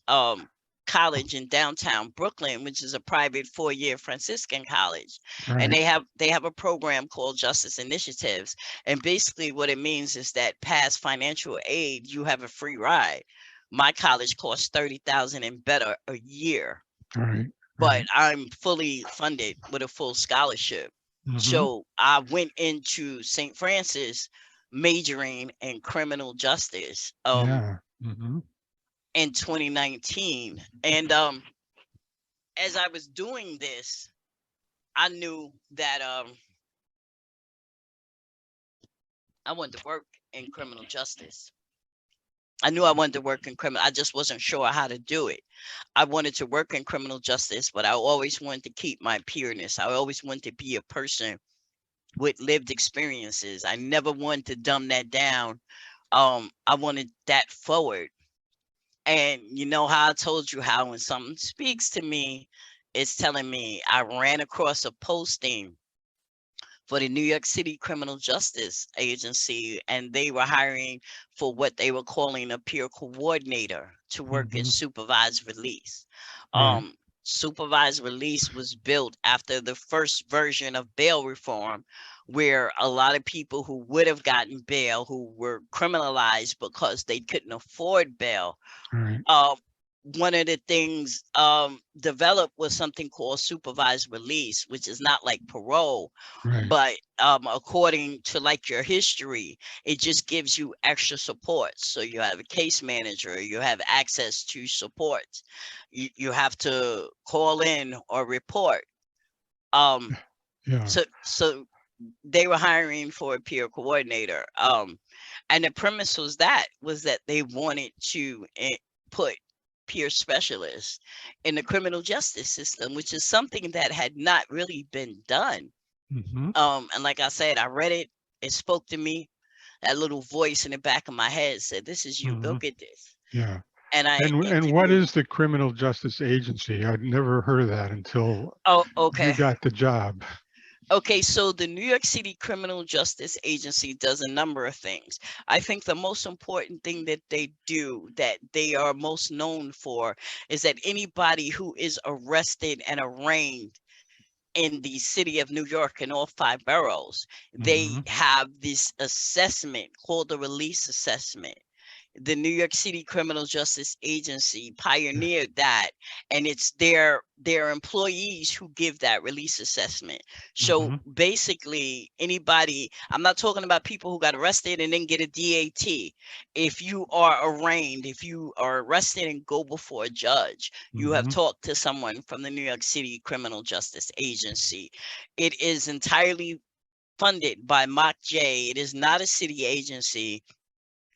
College in downtown Brooklyn, which is a private 4-year Franciscan college. And Right. they have a program called Justice Initiatives. And basically what it means is that past financial aid, you have a free ride. My college costs 30,000 and better a year, Right. but Right. I'm fully funded with a full scholarship. Mm-hmm. So I went into St. Francis majoring in criminal justice Yeah. Mm-hmm. in 2019. And as I was doing this, I knew that I wanted to work in criminal justice. I knew I wanted to work in criminal. I just wasn't sure how to do it. I wanted to work in criminal justice, but I always wanted to keep my pureness. I always wanted to be a person with lived experiences. I never wanted to dumb that down. I wanted that forward. And you know how I told you how when something speaks to me, it's telling me I ran across a posting for the New York City Criminal Justice Agency, and they were hiring for what they were calling a peer coordinator to work in Mm-hmm. supervised release. Right. Supervised release was built after the first version of bail reform, where a lot of people who would have gotten bail, who were criminalized because they couldn't afford bail, Right. uh, one of the things developed was something called supervised release, which is not like parole, Right. but according to like your history, it just gives you extra support. So you have a case manager, you have access to support, you have to call in or report. Um, Yeah. so they were hiring for a peer coordinator. And the premise was that they wanted to put peer specialists in the criminal justice system, which is something that had not really been done. Mm-hmm. And like I said, I read it, it spoke to me. That little voice in the back of my head said, "This is you. Go Mm-hmm. get this." Yeah. And I And what interviewed. is the Criminal Justice Agency? I'd never heard of that until Oh, you okay. got the job. Okay, so the New York City Criminal Justice Agency does a number of things. I think the most important thing that they do, that they are most known for, is that anybody who is arrested and arraigned in the city of New York in all 5 boroughs, they Mm-hmm. have this assessment called the release assessment. The New York City Criminal Justice Agency pioneered that, and it's their employees who give that release assessment. So Mm-hmm. basically, anybody, I'm not talking about people who got arrested and then get a DAT. If you are arraigned, if you are arrested and go before a judge, you have Mm-hmm. talked to someone from the New York City Criminal Justice Agency. It is entirely funded by Mock J. It is not a city agency.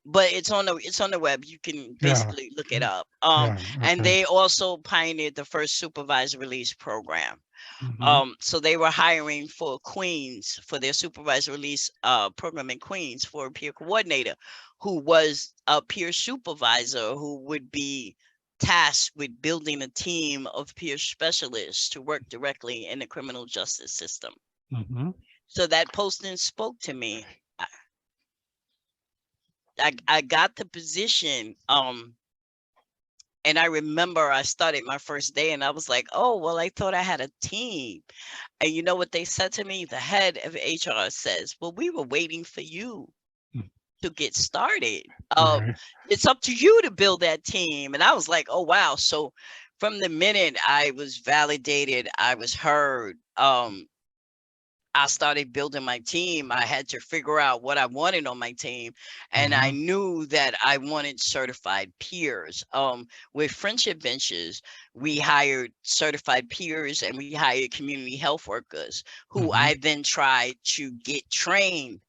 but it's on the web. You can Yeah. basically look it up. Yeah. And Okay. they also pioneered the first supervised release program. Mm-hmm. So they were hiring for Queens for their supervised release program in Queens for a peer coordinator who was a peer supervisor who would be tasked with building a team of peer specialists to work directly in the criminal justice system. Mm-hmm. So that posting spoke to me. I got the position. And I remember I started my first day and I was like, oh, well, I thought I had a team. And you know what they said to me? The head of HR says, well, we were waiting for you to get started. Right. It's up to you to build that team. And I was like, oh, wow. So from the minute I was validated, I was heard, I started building my team. I had to figure out what I wanted on my team. And I Mm-hmm. knew that I wanted certified peers. With Friendship Ventures, we hired certified peers and we hired community health workers who Mm-hmm. I then tried to get trained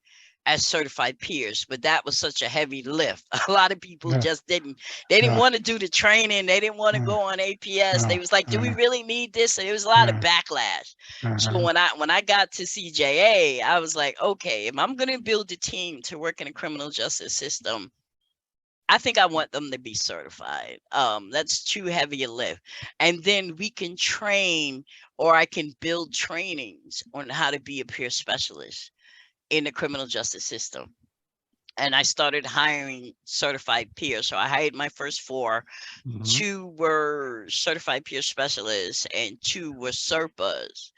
as certified peers, but that was such a heavy lift. A lot of people Yeah. just didn't Yeah. want to do the training. They didn't want to Uh, go on APS. They uh, was like, do we uh, really need this? And it was a lot of uh, backlash. So uh, when I got to CJA, I was like, okay, if I'm gonna build a team to work in the criminal justice system, I think I want them to be certified. That's too heavy a lift. And then we can train, or I can build trainings on how to be a peer specialist in the criminal justice system. And I started hiring certified peers. So I hired my first four. mm-hmm. Two were certified peer specialists and two were SERPAs.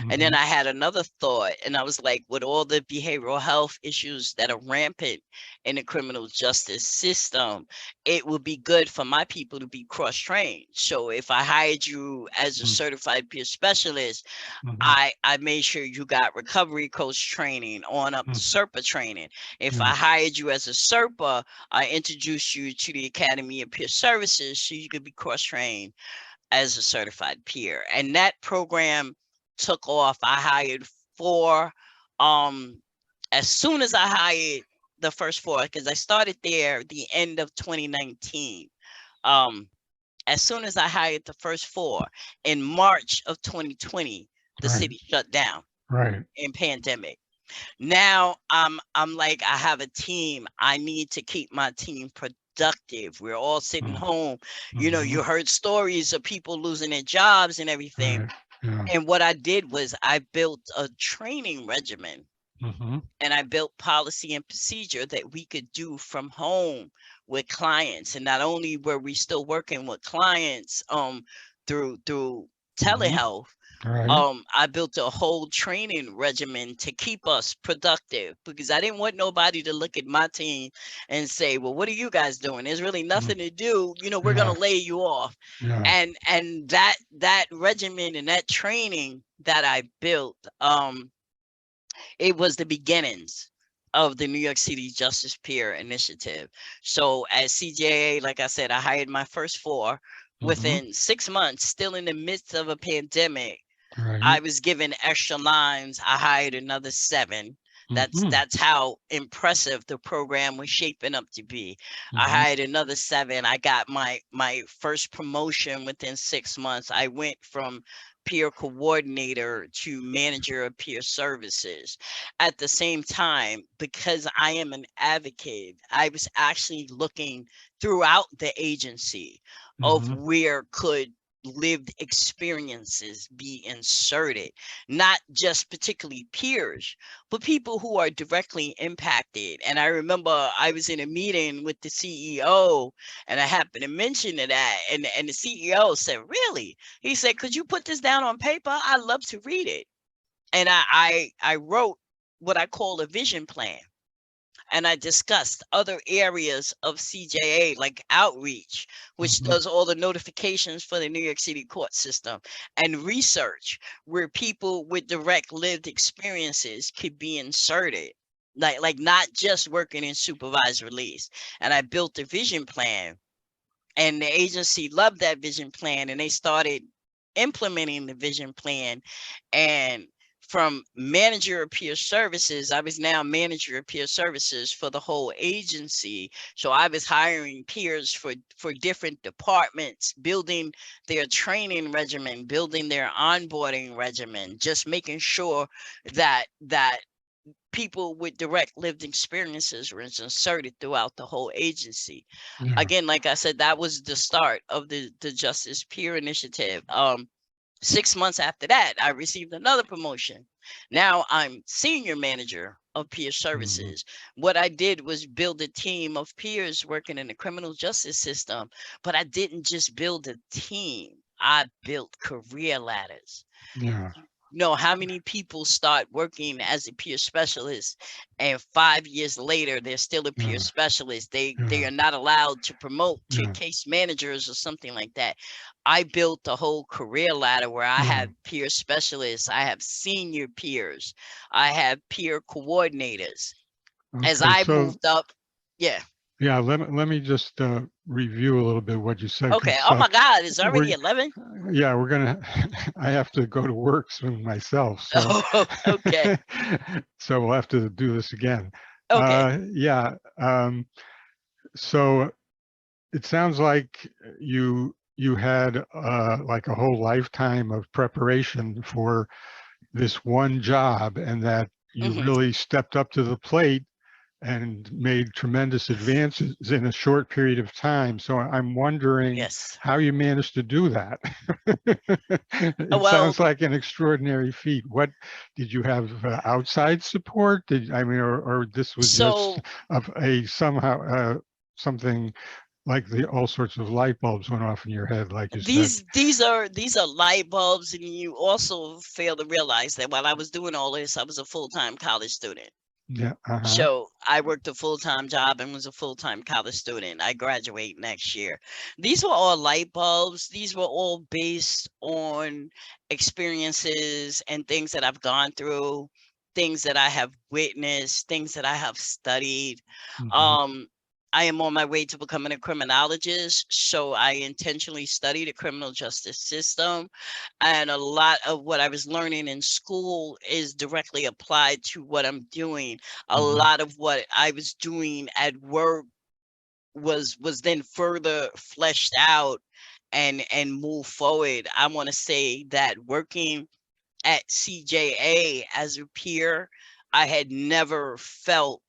And then Mm-hmm. I had another thought, and I was like, with all the behavioral health issues that are rampant in the criminal justice system, it would be good for my people to be cross trained. So if I hired you as a certified peer specialist, Mm-hmm. I made sure you got recovery coach training on up to Mm-hmm. SERPA training. If Yeah. I hired you as a SERPA, I introduced you to the Academy of Peer Services so you could be cross trained as a certified peer. And that program took off. I hired four. Um, as soon as I hired the first four, because I started there the end of 2019. Um, as soon as I hired the first four in March of 2020, the Right. city shut down Right. in pandemic. Now I'm like, I have a team. I need to keep my team productive. We're all sitting home. You know, Mm-hmm. you heard stories of people losing their jobs and everything. Right. Yeah. And what I did was I built a training regimen Mm-hmm. and I built policy and procedure that we could do from home with clients. And not only were we still working with clients through Mm-hmm. telehealth, Right. I built a whole training regimen to keep us productive because I didn't want nobody to look at my team and say, well, what are you guys doing? There's really Mm. nothing to do. You know, we're Yeah. gonna lay you off. Yeah. And that regimen and that training that I built, it was the beginnings of the New York City Justice Peer Initiative. So at CJA, like I said, I hired my first four. Mm-hmm. Within 6 months, still in the midst of a pandemic, Right. I was given extra lines. I hired another seven. Mm-hmm. That's how impressive the program was shaping up to be. I Mm-hmm. hired another seven. I got my first promotion within 6 months. I went from peer coordinator to manager of peer services. At the same time, because I am an advocate, I was actually looking throughout the agency of Mm-hmm. where could lived experiences be inserted, not just particularly peers, but people who are directly impacted. And I remember I was in a meeting with the CEO and I happened to mention that. And the CEO said, really? He said, could you put this down on paper? I'd love to read it. And I wrote what I call a vision plan, and I discussed other areas of CJA like outreach, which Mm-hmm. does all the notifications for the New York City court system, and research where people with direct lived experiences could be inserted. Like not just working in supervised release. And I built a vision plan, and the agency loved that vision plan and they started implementing the vision plan. And from manager of peer services, I was now manager of peer services for the whole agency. So I was hiring peers for different departments, building their training regimen, building their onboarding regimen, just making sure that people with direct lived experiences were inserted throughout the whole agency. Yeah. Again, like I said, that was the start of the Justice Peer Initiative. 6 months after that, I received another promotion. Now I'm senior manager of peer services. What I did was build a team of peers working in the criminal justice system, but I didn't just build a team. I built career ladders. Yeah. Know how many people start working as a peer specialist and 5 years later they're still a peer Yeah. specialist. They Yeah. are not allowed to promote to Yeah. case managers or something like that. I built the whole career ladder where I Yeah. have peer specialists, I have senior peers, I have peer coordinators. As Okay. I So moved up, yeah. yeah, let me just review a little bit what you said, Okay. because Oh my God, it's we're already 11. yeah, we're gonna I have to go to work soon myself, so Oh, okay. so we'll have to do this again. Okay. Yeah. So it sounds like you had like a whole lifetime of preparation for this one job, and that you Hmm. really stepped up to the plate and made tremendous advances in a short period of time. So I'm wondering Yes. how you managed to do that. It Well, sounds like an extraordinary feat. What did you have outside support? Or this was just so of a somehow something like all sorts of light bulbs went off in your head, like you said. these are light bulbs, and you also fail to realize that while I was doing all this, I was a full-time college student. Yeah. Uh-huh. So I worked a full-time job and was a full-time college student. I graduate next year. These were all light bulbs. These were all based on experiences and things that I've gone through, things that I have witnessed, things that I have studied. Hmm. Um, I am on my way to becoming a criminologist, so I intentionally studied the criminal justice system, and a lot of what I was learning in school is directly applied to what I'm doing. A Hmm. lot of what I was doing at work was then further fleshed out and move forward. I want to say that working at CJA as a peer, I had never felt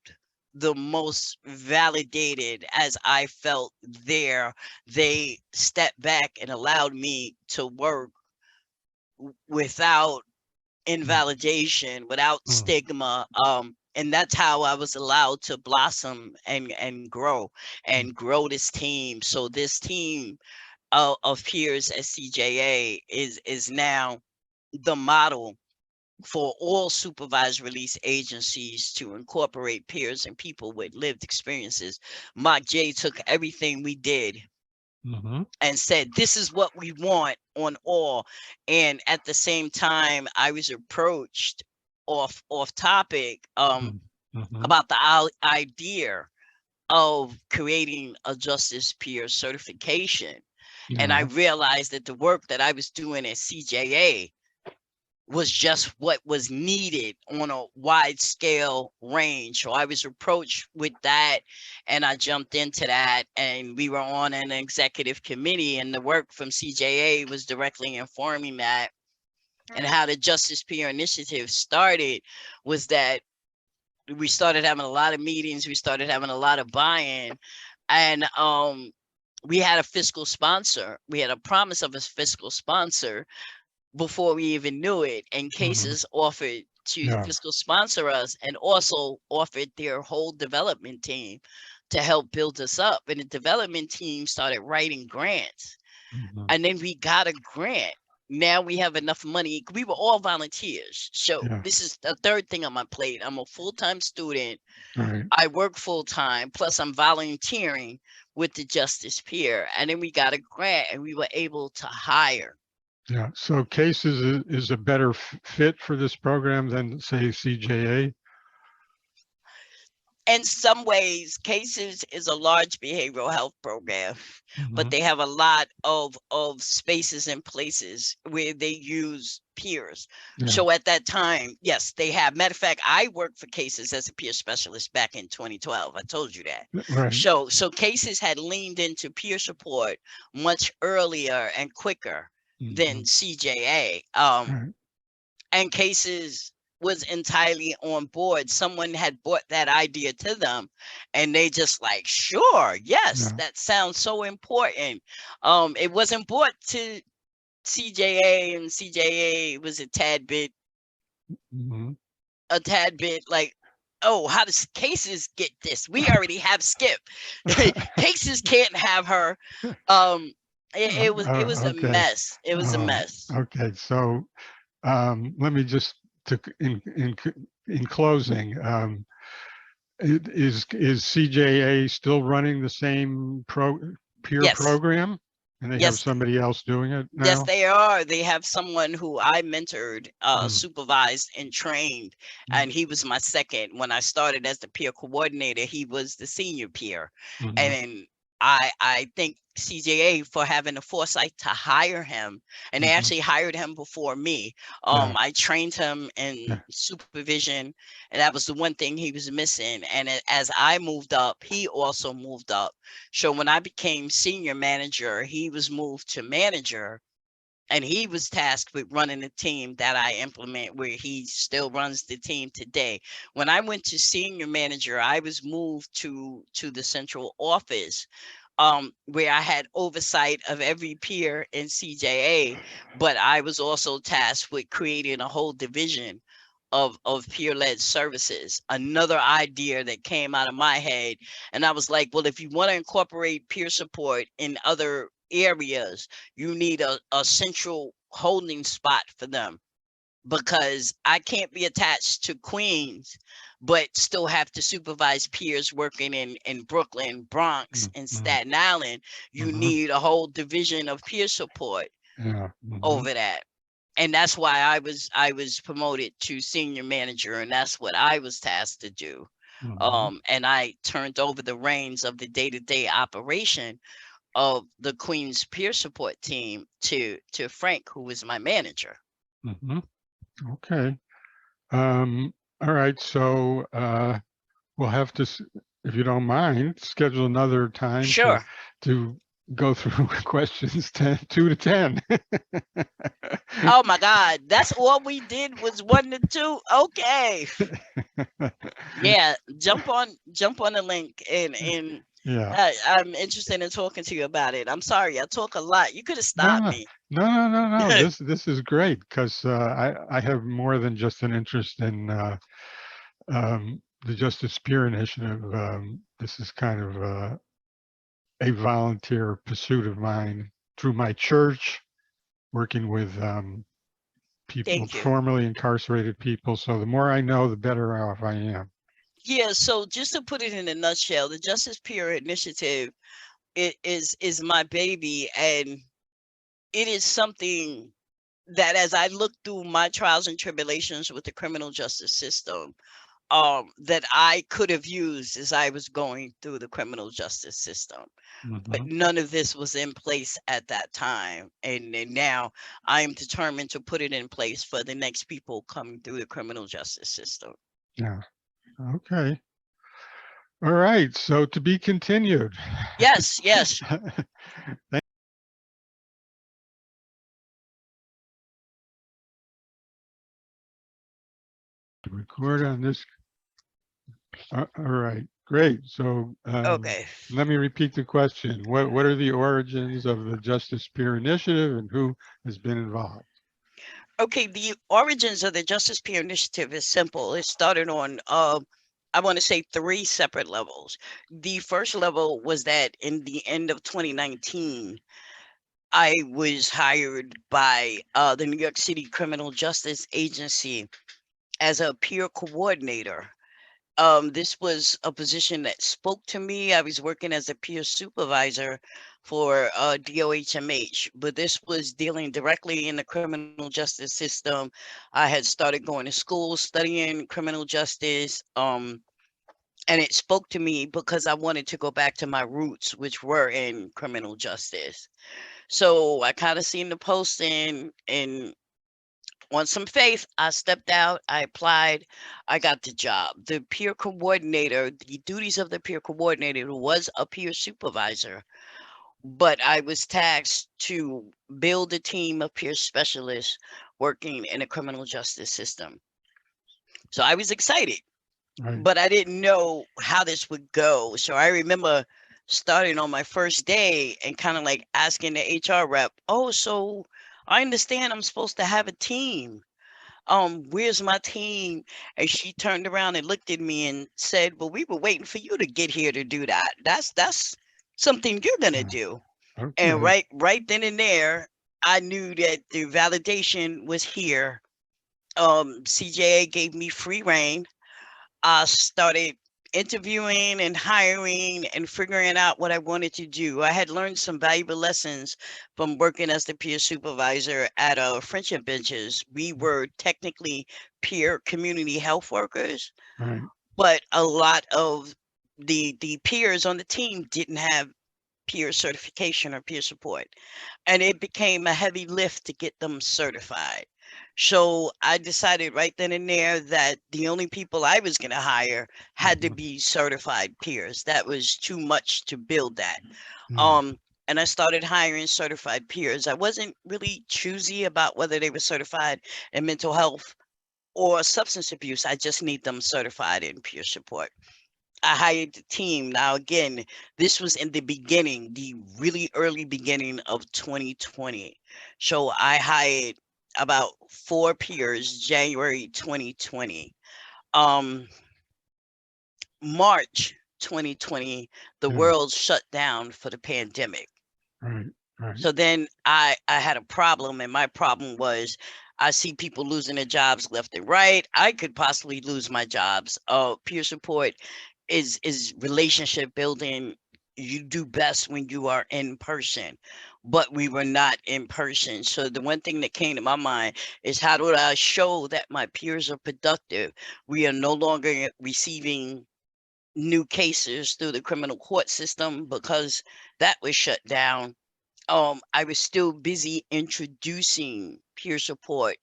the most validated as I felt there. They stepped back and allowed me to work without invalidation, without Hmm. stigma. And that's how I was allowed to blossom and grow this team. So this team of peers at CJA is now the model for all supervised release agencies to incorporate peers and people with lived experiences. Mark J took everything we did Hmm. and said, this is what we want on all. And at the same time, I was approached off topic Hmm. about the idea of creating a justice peer certification. And I Yeah. realized that the work that I was doing at CJA was just what was needed on a wide scale range. So I was approached with that, and I jumped into that, and we were on an executive committee, and the work from CJA was directly informing that. And how the Justice Peer Initiative started was that we started having a lot of meetings, we started having a lot of buy-in, and we had a fiscal sponsor. We had a promise of a fiscal sponsor before we even knew it, and Hmm. cases offered to Yeah. fiscal sponsor us, and also offered their whole development team to help build us up. And the development team started writing grants, Hmm. and then we got a grant. Now we have enough money. We were all volunteers. So Yeah. this is the third thing on my plate. I'm a full-time student. Right. I work full-time, plus I'm volunteering with the Justice Peer. And then we got a grant, and we were able to hire. Yeah. So cases is a better fit for this program than, say, CJA. in some ways, Cases is a large behavioral health program, but Mhm. they have a lot of spaces and places where they use peers. Yeah. So at that time, yes, they have. Matter of fact, I worked for Cases as a peer specialist back in 2012. I told you that. Right. So Cases had leaned into peer support much earlier and quicker than Mhm. CJA. Right. And Cases was entirely on board. Someone had brought that idea to them, and they just like, sure, yes, Yeah. that sounds so important. It wasn't brought to CJA, and CJA was Mhm. a tad bit like, oh, how does Cases get this? We already have Skip. Cases can't have her. Um, it was a Okay. mess. It was a mess. Okay. So let me just to in closing, is CJA still running the same peer Yes. program, and they have Yes, somebody else doing it yes, now? they are. They have someone who I mentored, Mm, supervised, and trained, mm, and he was my second. When I started as the peer coordinator, he was the senior peer, and mhm. then I think CJA for having the foresight to hire him, and they Mhm. actually hired him before me. Yeah. I trained him in Yeah. supervision, and that was the one thing he was missing. And as I moved up, he also moved up. So when I became senior manager, he was moved to manager, and he was tasked with running the team that I implement, where he still runs the team today. When I went to senior manager, I was moved to the central office, where I had oversight of every peer in CJA, but I was also tasked with creating a whole division of peer-led services. Another idea that came out of my head, and I was like, well, if you want to incorporate peer support in other areas, you need a central holding spot for them, because I can't be attached to Queens, but still have to supervise peers working in Brooklyn, Bronx, Mm, and mm, Staten Island. You mhm. need a whole division of peer support Yeah. Mhm. over that. And that's why I was promoted to senior manager, and that's what I was tasked to do. Mhm. And I turned over the reins of the day-to-day operation of the Queens peer support team to Frank, who was my manager. Mhm. Okay. Um, all right. So we'll have to, if you don't mind, schedule another time Sure. to go through questions 2 to 10. Oh my God, that's all we did was 1 to 2. Okay. Yeah, jump on the link, and Yeah. I'm interested in talking to you about it. I'm sorry, I talk a lot. You could have No, stopped no, me. no, no, no, no. This is great because I have more than just an interest in the Justice Peer Initiative. This is kind of a volunteer pursuit of mine through my church, working with people, Thank you. formerly incarcerated people. So the more I know, the better off I am. Yeah, so just to put it in a nutshell, the Justice Peer Initiative is my baby, and it is something that, as I look through my trials and tribulations with the criminal justice system, that I could have used as I was going through the criminal justice system. But Hmm. none of this was in place at that time. And now I am determined to put it in place for the next people coming through the criminal justice system. Yeah. Okay. All right. So to be continued. Yes, yes. Record on this. All right. Great. So Okay. let me repeat the question. What are the origins of the Justice Peer Initiative and who has been involved? Okay, the origins of the Justice Peer Initiative is simple. It started on, I want to say, 3 separate levels. The first level was that in the end of 2019, I was hired by the New York City Criminal Justice Agency as a peer coordinator. This was a position that spoke to me. I was working as a peer supervisor for DOHMH, but this was dealing directly in the criminal justice system. I had started going to school, studying criminal justice. And it spoke to me because I wanted to go back to my roots, which were in criminal justice. So I kind of seen the posting, and on some faith, I stepped out, I applied, I got the job. The peer coordinator, the duties of the peer coordinator was a peer supervisor, but I was tasked to build a team of peer specialists working in the criminal justice system. So I was excited, Right. but I didn't know how this would go. So I remember starting on my first day and kind of like asking the HR rep, "Oh, so I understand I'm supposed to have a team. Where's my team?" And she turned around and looked at me and said, "Well, we were waiting for you to get here to do that. That's something you're gonna do." And Right. right then and there, I knew that the validation was here. CJA gave me free reign. I started interviewing and hiring and figuring out what I wanted to do. I had learned some valuable lessons from working as the peer supervisor at friendship benches. We were technically peer community health workers, Right. but a lot of the peers on the team didn't have peer certification or peer support, and it became a heavy lift to get them certified. So I decided right then and there that the only people I was going to hire had to Mhm. be certified peers. That was too much to build that. Mm. Um, and I started hiring certified peers. I wasn't really choosy about whether they were certified in mental health or substance abuse. I just need them certified in peer support. I hired the team. Now, again, this was in the beginning, the really early beginning of 2020. So I hired about 4 peers January 2020. Um, March 2020, the Yeah. world shut down for the pandemic. Right. Right. So then I had a problem, and my problem was I see people losing their jobs left and right. I could possibly lose my jobs. Peer support is relationship building. You do best when you are in person, but we were not in person. So the one thing that came to my mind is, how do I show that my peers are productive? We are no longer receiving new cases through the criminal court system because that was shut down. I was still busy introducing peer support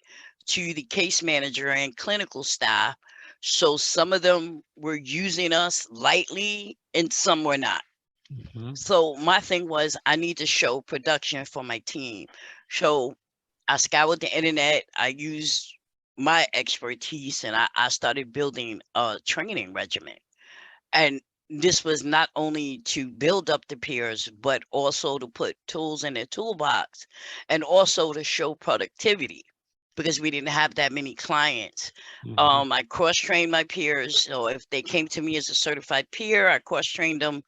to the case manager and clinical staff. So some of them were using us lightly and some were not. Mhm. So my thing was, I need to show production for my team. So I scoured the internet. I used my expertise, and I started building a training regimen. And this was not only to build up the peers, but also to put tools in their toolbox and also to show productivity because we didn't have that many clients. Mhm. I cross trained my peers. So if they came to me as a certified peer, I cross trained them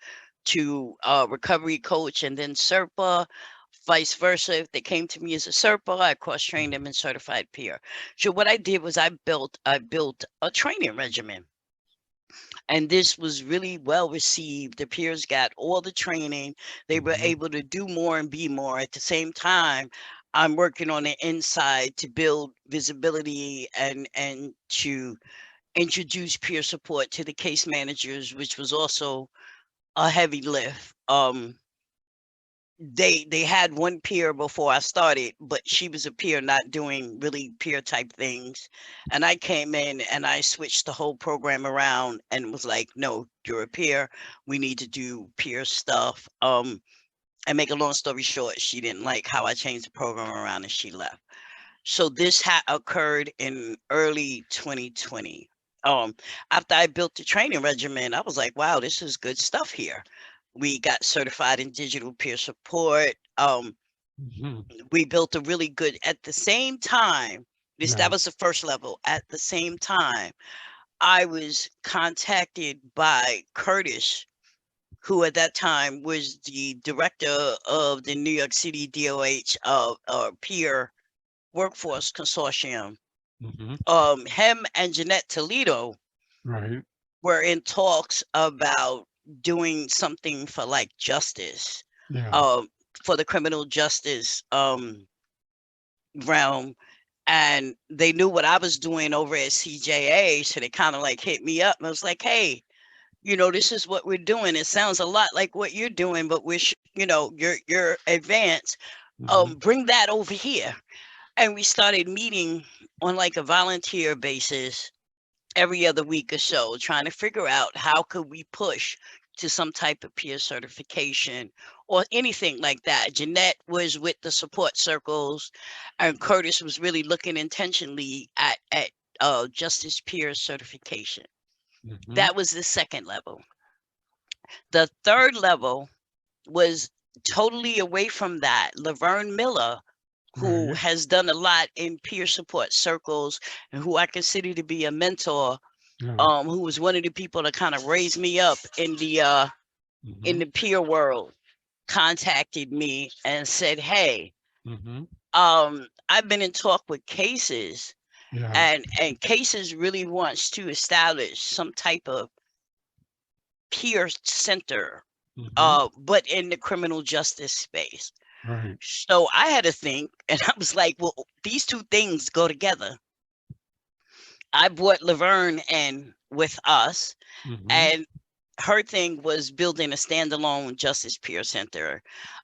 to recovery coach and then SERPA. Vice versa, if they came to me as a SERPA, I cross trained them in certified peer. So what I did was I built a training regimen, and this was really well received. The peers got all the training. They were Mhm. able to do more and be more. At the same time, I'm working on the inside to build visibility and to introduce peer support to the case managers, which was also a heavy lift. They had one peer before I started, but she was a peer not doing really peer type things. And I came in and I switched the whole program around and was like, no, you're a peer. We need to do peer stuff. And make a long story short, she didn't like how I changed the program around and she left. So this occurred in early 2020. Um, After I built the training regimen, I was like, wow, this is good stuff here. We got certified in digital peer support. Mhm. We built a really good, at the same time, that Yeah. was the first level. At the same time, I was contacted by Curtis, who at that time was the director of the New York City DOH peer workforce consortium. Mhm. Him and Jeanette Toledo Right. were in talks about doing something for like justice, Yeah. um, for the criminal justice realm. And they knew what I was doing over at CJA, so they kind of like hit me up and was like, "Hey, this is what we're doing. It sounds a lot like what you're doing, but you're advanced. Mhm. Bring that over here. And we started meeting on like a volunteer basis every other week or so, trying to figure out how could we push to some type of peer certification or anything like that. Jeanette was with the support circles, and Curtis was really looking intentionally at justice peer certification. Mhm. That was the second level. The third level was totally away from that. Laverne Miller, who Right. has done a lot in peer support circles and who I consider to be a mentor, Yeah. who was one of the people that kind of raised me up in Mhm. the peer world, contacted me and said, "Hey, Mhm. I've been in talk with Cases, Yeah. and Cases really wants to establish some type of peer center, Mhm. but in the criminal justice space." Right. So I had to think, and I was like, "Well, these two things go together." I brought Laverne in with us, Mhm. and her thing was building a standalone justice peer center.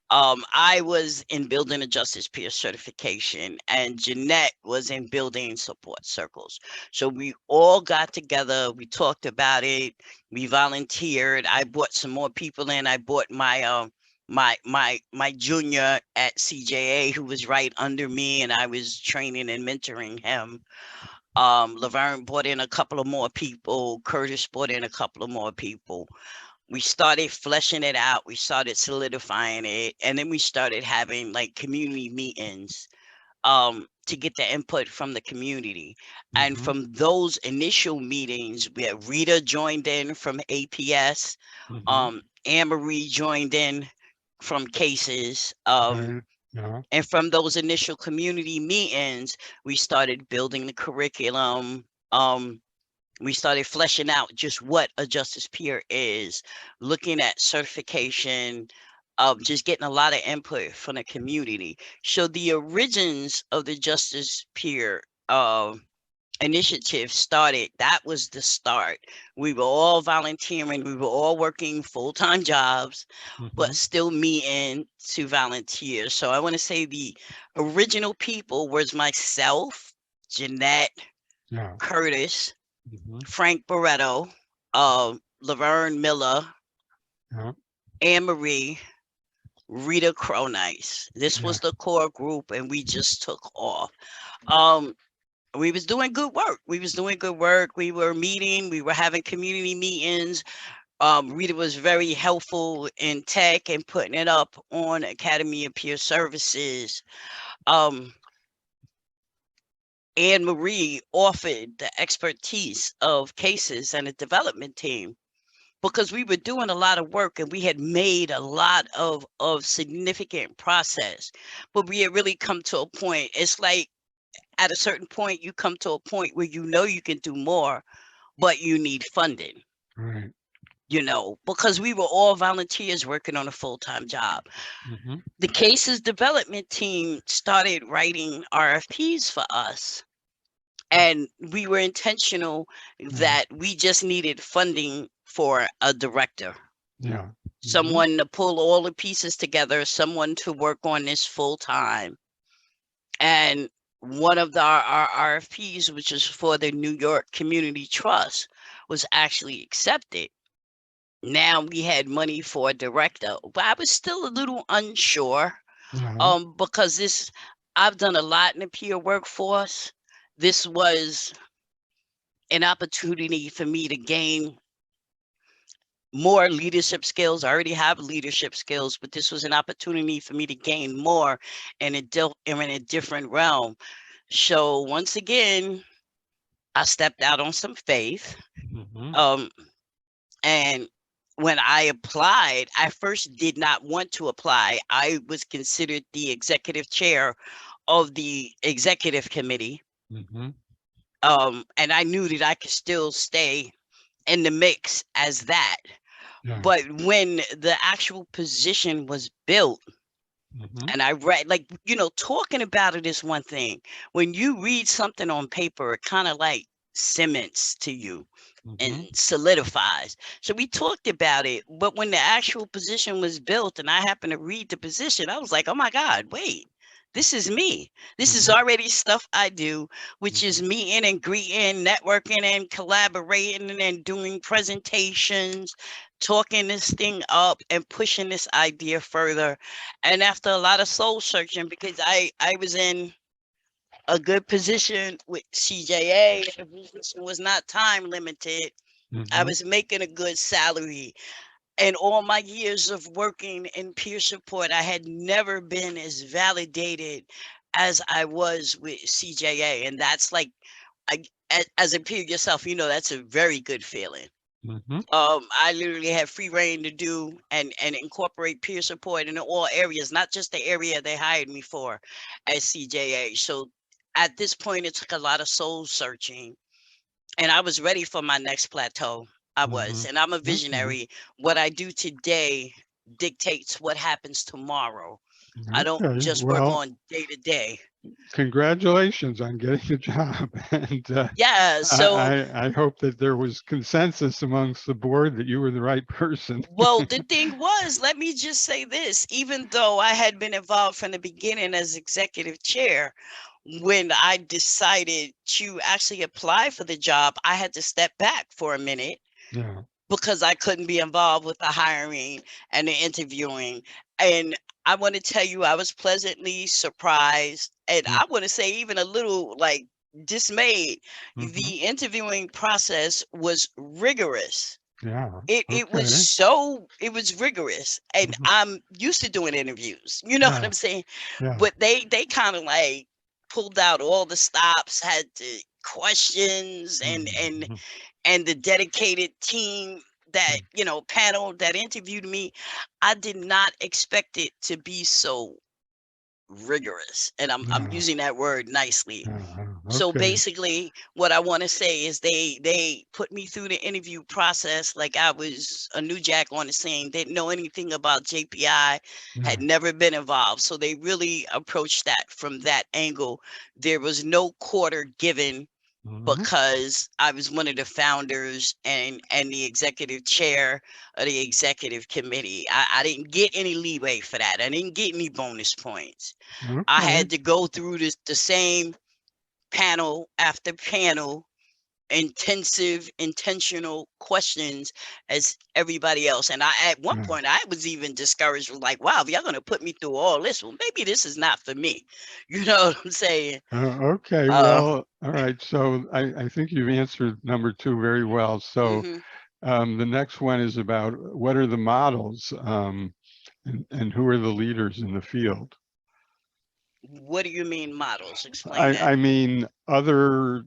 I was in building a justice peer certification, and Jeanette was in building support circles. So we all got together, we talked about it, we volunteered. I brought some more people in. I brought my junior at CJA, who was right under me, and I was training and mentoring him. Laverne brought in a couple of more people. Curtis brought in a couple of more people. We started fleshing it out. We started solidifying it, and then we started having like community meetings to get the input from the community. And Mhm. from those initial meetings, we had Rita joined in from APS. Mhm. Anne-Marie joined in from Cases. Right. Yeah. And from those initial community meetings, we started building the curriculum. We started fleshing out just what a justice peer is, looking at certification, just getting a lot of input from the community. So the origins of the justice peer initiative started. That was the start. We were all volunteering. We were all working full-time jobs, but Mhm. still meeting to volunteer. So I want to say the original people was myself, Jeanette, Yeah. Curtis, Mhm. Frank Barretto, Laverne Miller, Yeah. Anne Marie, Rita Cronice. This Yeah. was the core group, and we just took off. Um, we was doing good work. We was doing good work. We were meeting. We were having community meetings. Rita was very helpful in tech and putting it up on Academy of Peer Services. Um, Anne Marie offered the expertise of Cases and a development team, because we were doing a lot of work and we had made a lot of significant process, but we had really come to a point. It's like at a certain point you come to a point where you can do more, but you need funding, Right. because we were all volunteers working on a full-time job. Mhm. The Cases development team started writing RFPs for us, and we were intentional Yeah. that we just needed funding for a director, Yeah. Mhm. someone to pull all the pieces together, someone to work on this full time. And one of our RFPs, which is for the New York Community Trust, was actually accepted. Now we had money for a director, but I was still a little unsure, Yeah. because I've done a lot in the peer workforce. This was an opportunity for me to gain more leadership skills. I already have leadership skills, but this was an opportunity for me to gain more in a different realm. So once again, I stepped out on some faith. Mhm. Um, and when I applied, I first did not want to apply. I was considered the executive chair of the executive committee. Mhm. And I knew that I could still stay in the mix as that. Yeah. But when the actual position was built, Mhm. and I read, like, talking about it is one thing. When you read something on paper, it kind of like cements to you. and solidifies. So we talked about it, but when the actual position was built and I happened to read the position, I was like, oh my God, wait, this is me. This is already stuff I do, which is meeting and greeting, networking and collaborating and doing presentations, talking this thing up and pushing this idea further. And after a lot of soul searching, because I was in a good position with CJA, the position was not time limited. I was making a good salary. And all my years of working in peer support, I had never been as validated as I was with CJA. And that's like, as a peer yourself, you know, that's a very good feeling. I literally had free reign to do and incorporate peer support in all areas, not just the area they hired me for at CJA. So at this point, it took a lot of soul searching, and I was ready for my next plateau. I was, and I'm a visionary. What I do today dictates what happens tomorrow. I don't Okay. just work Well, on day to day. congratulations on getting the job. And Yeah. So, I hope that there was consensus amongst the board that you were the right person. well, the thing was, let me just say this, even though I had been involved from the beginning as executive chair, when I decided to actually apply for the job, I had to step back for a minute Yeah. because I couldn't be involved with the hiring and the interviewing. And I want to tell you, I was pleasantly surprised, and I want to say even a little like dismayed. The interviewing process was rigorous. Yeah. It was Okay. it was rigorous, and I'm used to doing interviews. You know what Yeah. I'm saying? Yeah. But they kind of like pulled out all the stops, had to questions and the dedicated team that, you know, panel that interviewed me. I did not expect it to be so rigorous, and I'm Yeah. using that word nicely. So Okay. basically what I want to say is they put me through the interview process like I was a new jack on the scene, didn't know anything about JPI, had Yeah. never been involved. So they really approached that from that angle. There was no quarter given because I was one of the founders and the executive chair of the executive committee. I didn't get any leeway for that. I didn't get any bonus points. I Okay. had to go through the same panel after panel, intensive, intentional questions as everybody else. And I, at one Yeah. point, I was even discouraged, like, wow, if y'all going to put me through all this, well, maybe this is not for me. You know what I'm saying? Okay. Uh, Well, all right. So I think you've answered number two very well. So mhm. the next one is about what are the models and who are the leaders in the field? What do you mean models? Explain that. I mean, other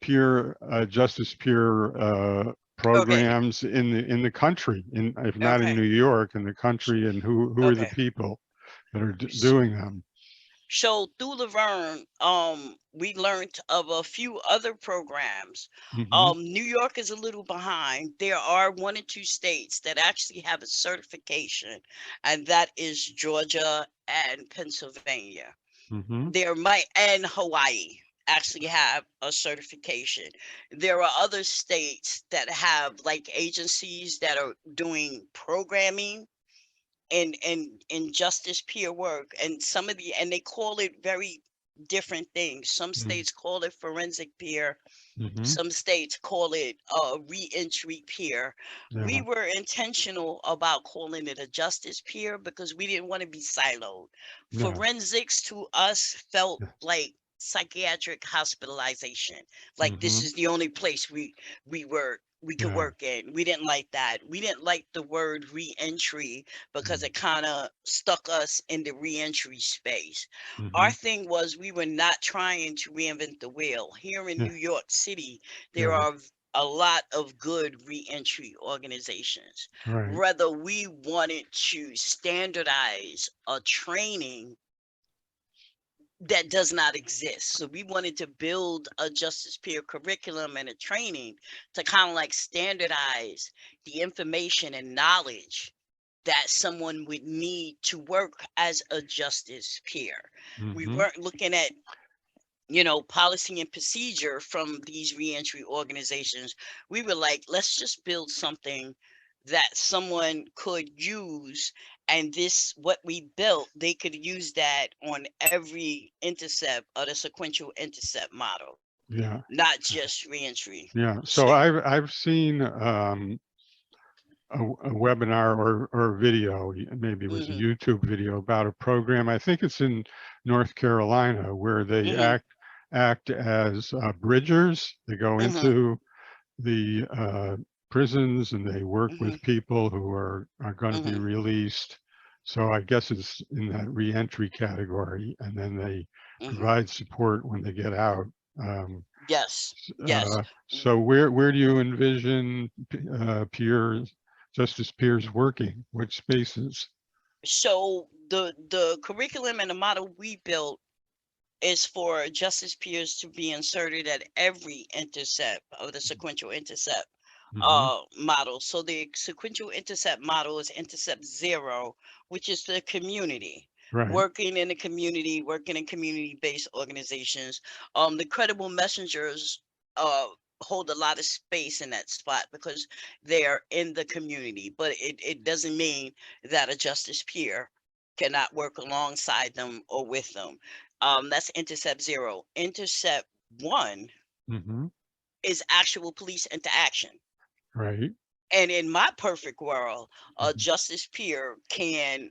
peer justice peer Okay. programs in the country, in if not in Okay. New York, in the country, and who are the Okay. people that are doing them? So through Laverne, we learned of a few other programs. Hmm. New York is a little behind. There are one or two states that actually have a certification, and that is Georgia and Pennsylvania. Hmm. There might and Hawaii actually have a certification. There are other states that have like agencies that are doing programming in justice peer work, and some of the and they call it very different things. Some states call it forensic peer, Hmm. some states call it reentry peer. We Yeah. were intentional about calling it a justice peer because we didn't want to be siloed. Yeah. Forensics to us felt like psychiatric hospitalization, like this Hmm. is the only place we could Yeah. work in. We didn't like that. We didn't like the word reentry because it kind of stuck us in the reentry space. Our Hmm. thing was we were not trying to reinvent the wheel. Here in Yeah. New York City, there Yeah. are a lot of good reentry organizations. Right. Whether we wanted to standardize a training that does not exist. So we wanted to build a justice peer curriculum and a training to kind of like standardize the information and knowledge that someone would need to work as a justice peer. We Hmm. weren't looking at policy and procedure from these reentry organizations, we were like, let's just build something that someone could use. And what we built, they could use that on every intercept of the sequential intercept model, Yeah. not just reentry. Yeah. So So, I've seen a webinar or video, maybe it was a hmm YouTube video about a program. I think it's in North Carolina where they hmm act as bridgers. They go hmm into the prisons and they work hmm with people who are going to be hmm released. So I guess it's in that reentry category, and then they hmm provide support when they get out. Um, yes, yes. so where do you envision peers, justice peers working? Which spaces? So the curriculum and the model we built is for justice peers to be inserted at every intercept of the sequential intercept Hmm. model. So the sequential intercept model is intercept 0, which is the community, Right. working in the community, working in community-based organizations. The credible messengers uh, hold a lot of space in that spot because they are in the community, but it doesn't mean that a justice peer cannot work alongside them or with them. That's intercept 0. Intercept 1 Hmm. is actual police interaction. Right. And in my perfect world, a Mhm. justice peer can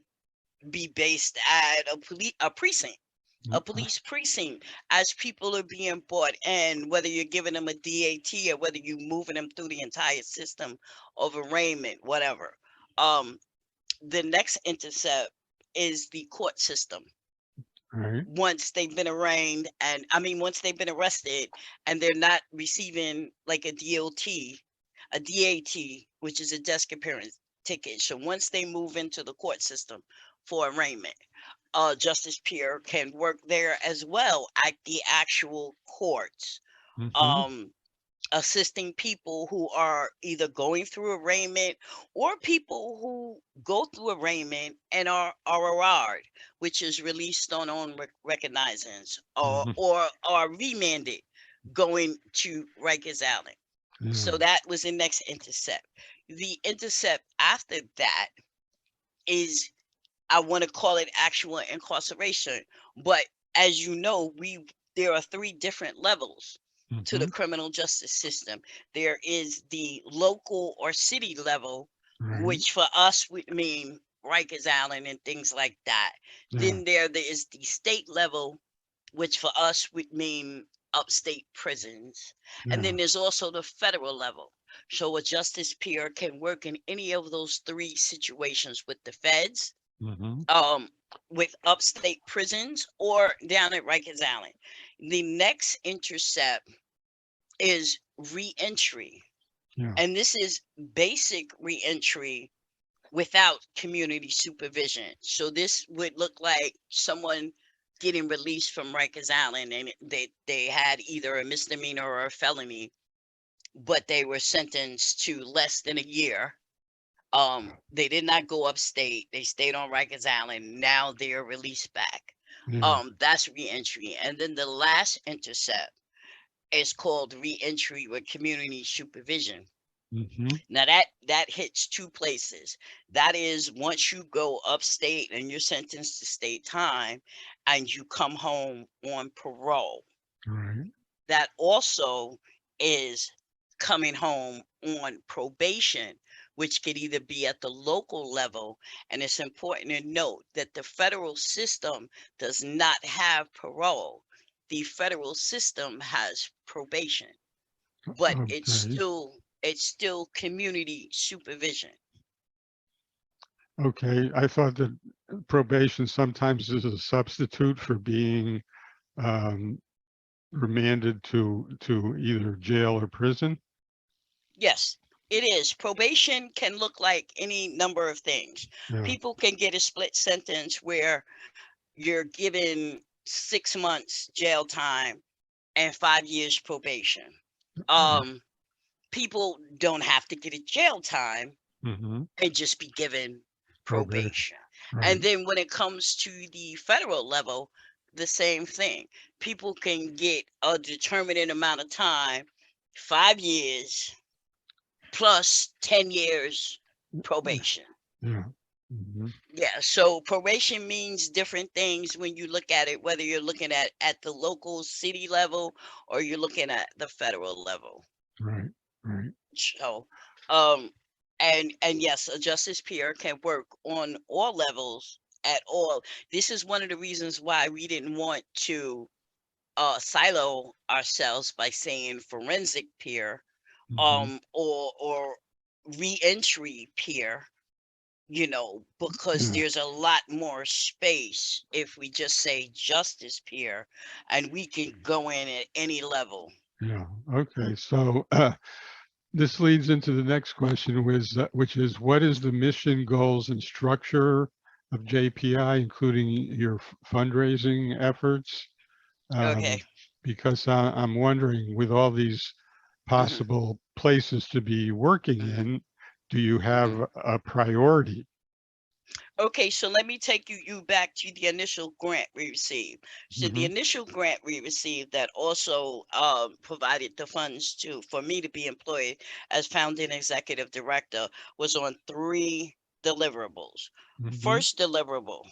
be based at a police precinct, as people are being brought in, whether you're giving them a DAT or whether you're moving them through the entire system of arraignment, whatever. Um, the next intercept is the court system. Right. Once they've been arraigned, and I mean, once they've been arrested and they're not receiving like a DAT, which is a desk appearance ticket. So once they move into the court system for arraignment, justice peer can work there as well at the actual courts, Hmm. um, assisting people who are either going through arraignment or people who go through arraignment and are RRR'd, which is released on recognizance, Hmm. or are remanded going to Rikers Island. Yeah. So that was the next intercept. The intercept after that is, I want to call it actual incarceration. But as you know, there are 3 different levels to the Hmm. criminal justice system. There is the local or city level, Right. which for us would mean Rikers Island and things like that. Yeah. Then there is the state level, which for us would mean upstate prisons. And Yeah. then there's also the federal level. So a justice peer can work in any of those 3 situations with the feds, Hmm. um, with upstate prisons, or down at Rikers Island. The next intercept is reentry. Yeah. And this is basic reentry without community supervision. So this would look like someone getting released from Rikers Island, and they had either a misdemeanor or a felony, but they were sentenced to less than a year. They did not go upstate. They stayed on Rikers Island. Now they're released back. Yeah. That's reentry. And then the last intercept is called reentry with community supervision. Hmm. Now that hits 2 places. That is, once you go upstate and you're sentenced to state time and you come home on parole. Right. That also is coming home on probation, which could either be at the local level. And it's important to note that the federal system does not have parole. The federal system has probation, but Okay. it's still community supervision. Okay. I thought that probation sometimes is a substitute for being um, remanded to either jail or prison. Yes, it is. Probation can look like any number of things. Yeah. People can get a split sentence where you're given 6 months jail time and 5 years probation. Um, People don't have to get a jail time Mm-hmm. and just be given Probation. probation. And Right. then when it comes to the federal level, the same thing. People can get a determinate amount of time, 5 years plus 10 years probation. Yeah. Mhm. Yeah, so probation means different things when you look at it, whether you're looking at the local city level or you're looking at the federal level. Right. Right. So, um, and yes, a justice peer can work on all levels at all. This is one of the reasons why we didn't want to silo ourselves by saying forensic peer, Mhm. or reentry peer, because Yeah. there's a lot more space if we just say justice peer, and we can go in at any level. Yeah. Okay. So this leads into the next question, which is what is the mission, goals, and structure of JPI, including your fundraising efforts? Okay. Um, because I'm wondering, with all these hmm possible places to be working hmm in, do you have hmm a priority? Okay, so let me take you back to the initial grant we received. So the Hmm. initial grant we received that also provided the funds for me to be employed as founding executive director was on three deliverables. Hmm. First deliverable,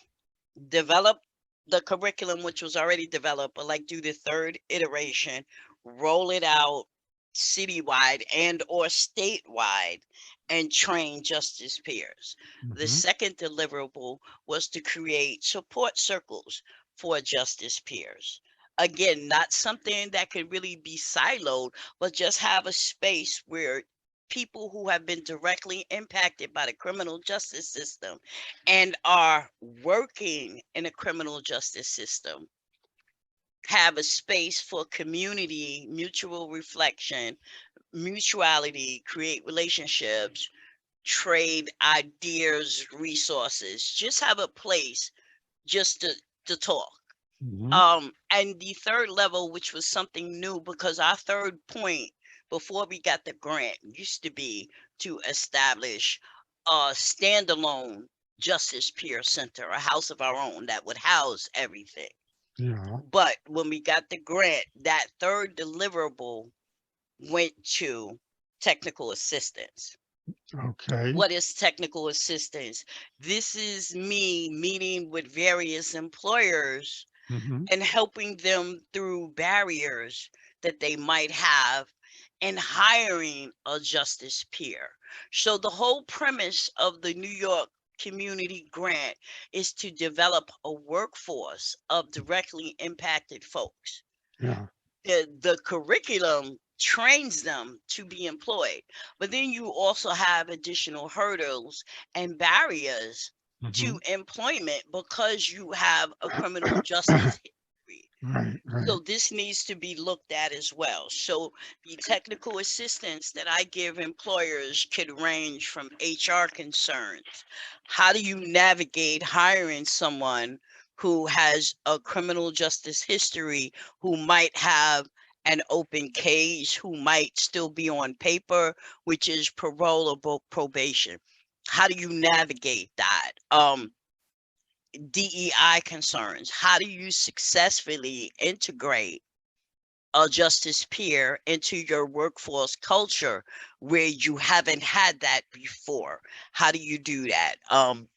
develop the curriculum which was already developed, but like do the third iteration, roll it out citywide and or statewide, and train justice peers. The Hmm. second deliverable was to create support circles for justice peers. Again, not something that could really be siloed, but just have a space where people who have been directly impacted by the criminal justice system and are working in a criminal justice system have a space for community, mutual reflection, mutuality, create relationships, trade ideas, resources, just have a place just to talk. Hmm. And the third level, which was something new, because our third point before we got the grant used to be to establish a standalone justice peer center, a house of our own that would house everything. Yeah. But when we got the grant, that third deliverable went to technical assistance. Okay. What is technical assistance? This is me meeting with various employers Hmm. and helping them through barriers that they might have in hiring a justice peer. So, the whole premise of the New York Community Grant is to develop a workforce of directly impacted folks. Yeah. The curriculum trains them to be employed, but then you also have additional hurdles and barriers Hmm. to employment because you have a criminal justice history. Right. So Right. this needs to be looked at as well. So the technical assistance that I give employers could range from HR concerns. How do you navigate hiring someone who has a criminal justice history, who might have an open case, who might still be on paper, which is parole or probation? How do you navigate that? DEI concerns. How do you successfully integrate a justice peer into your workforce culture where you haven't had that before? How do you do that?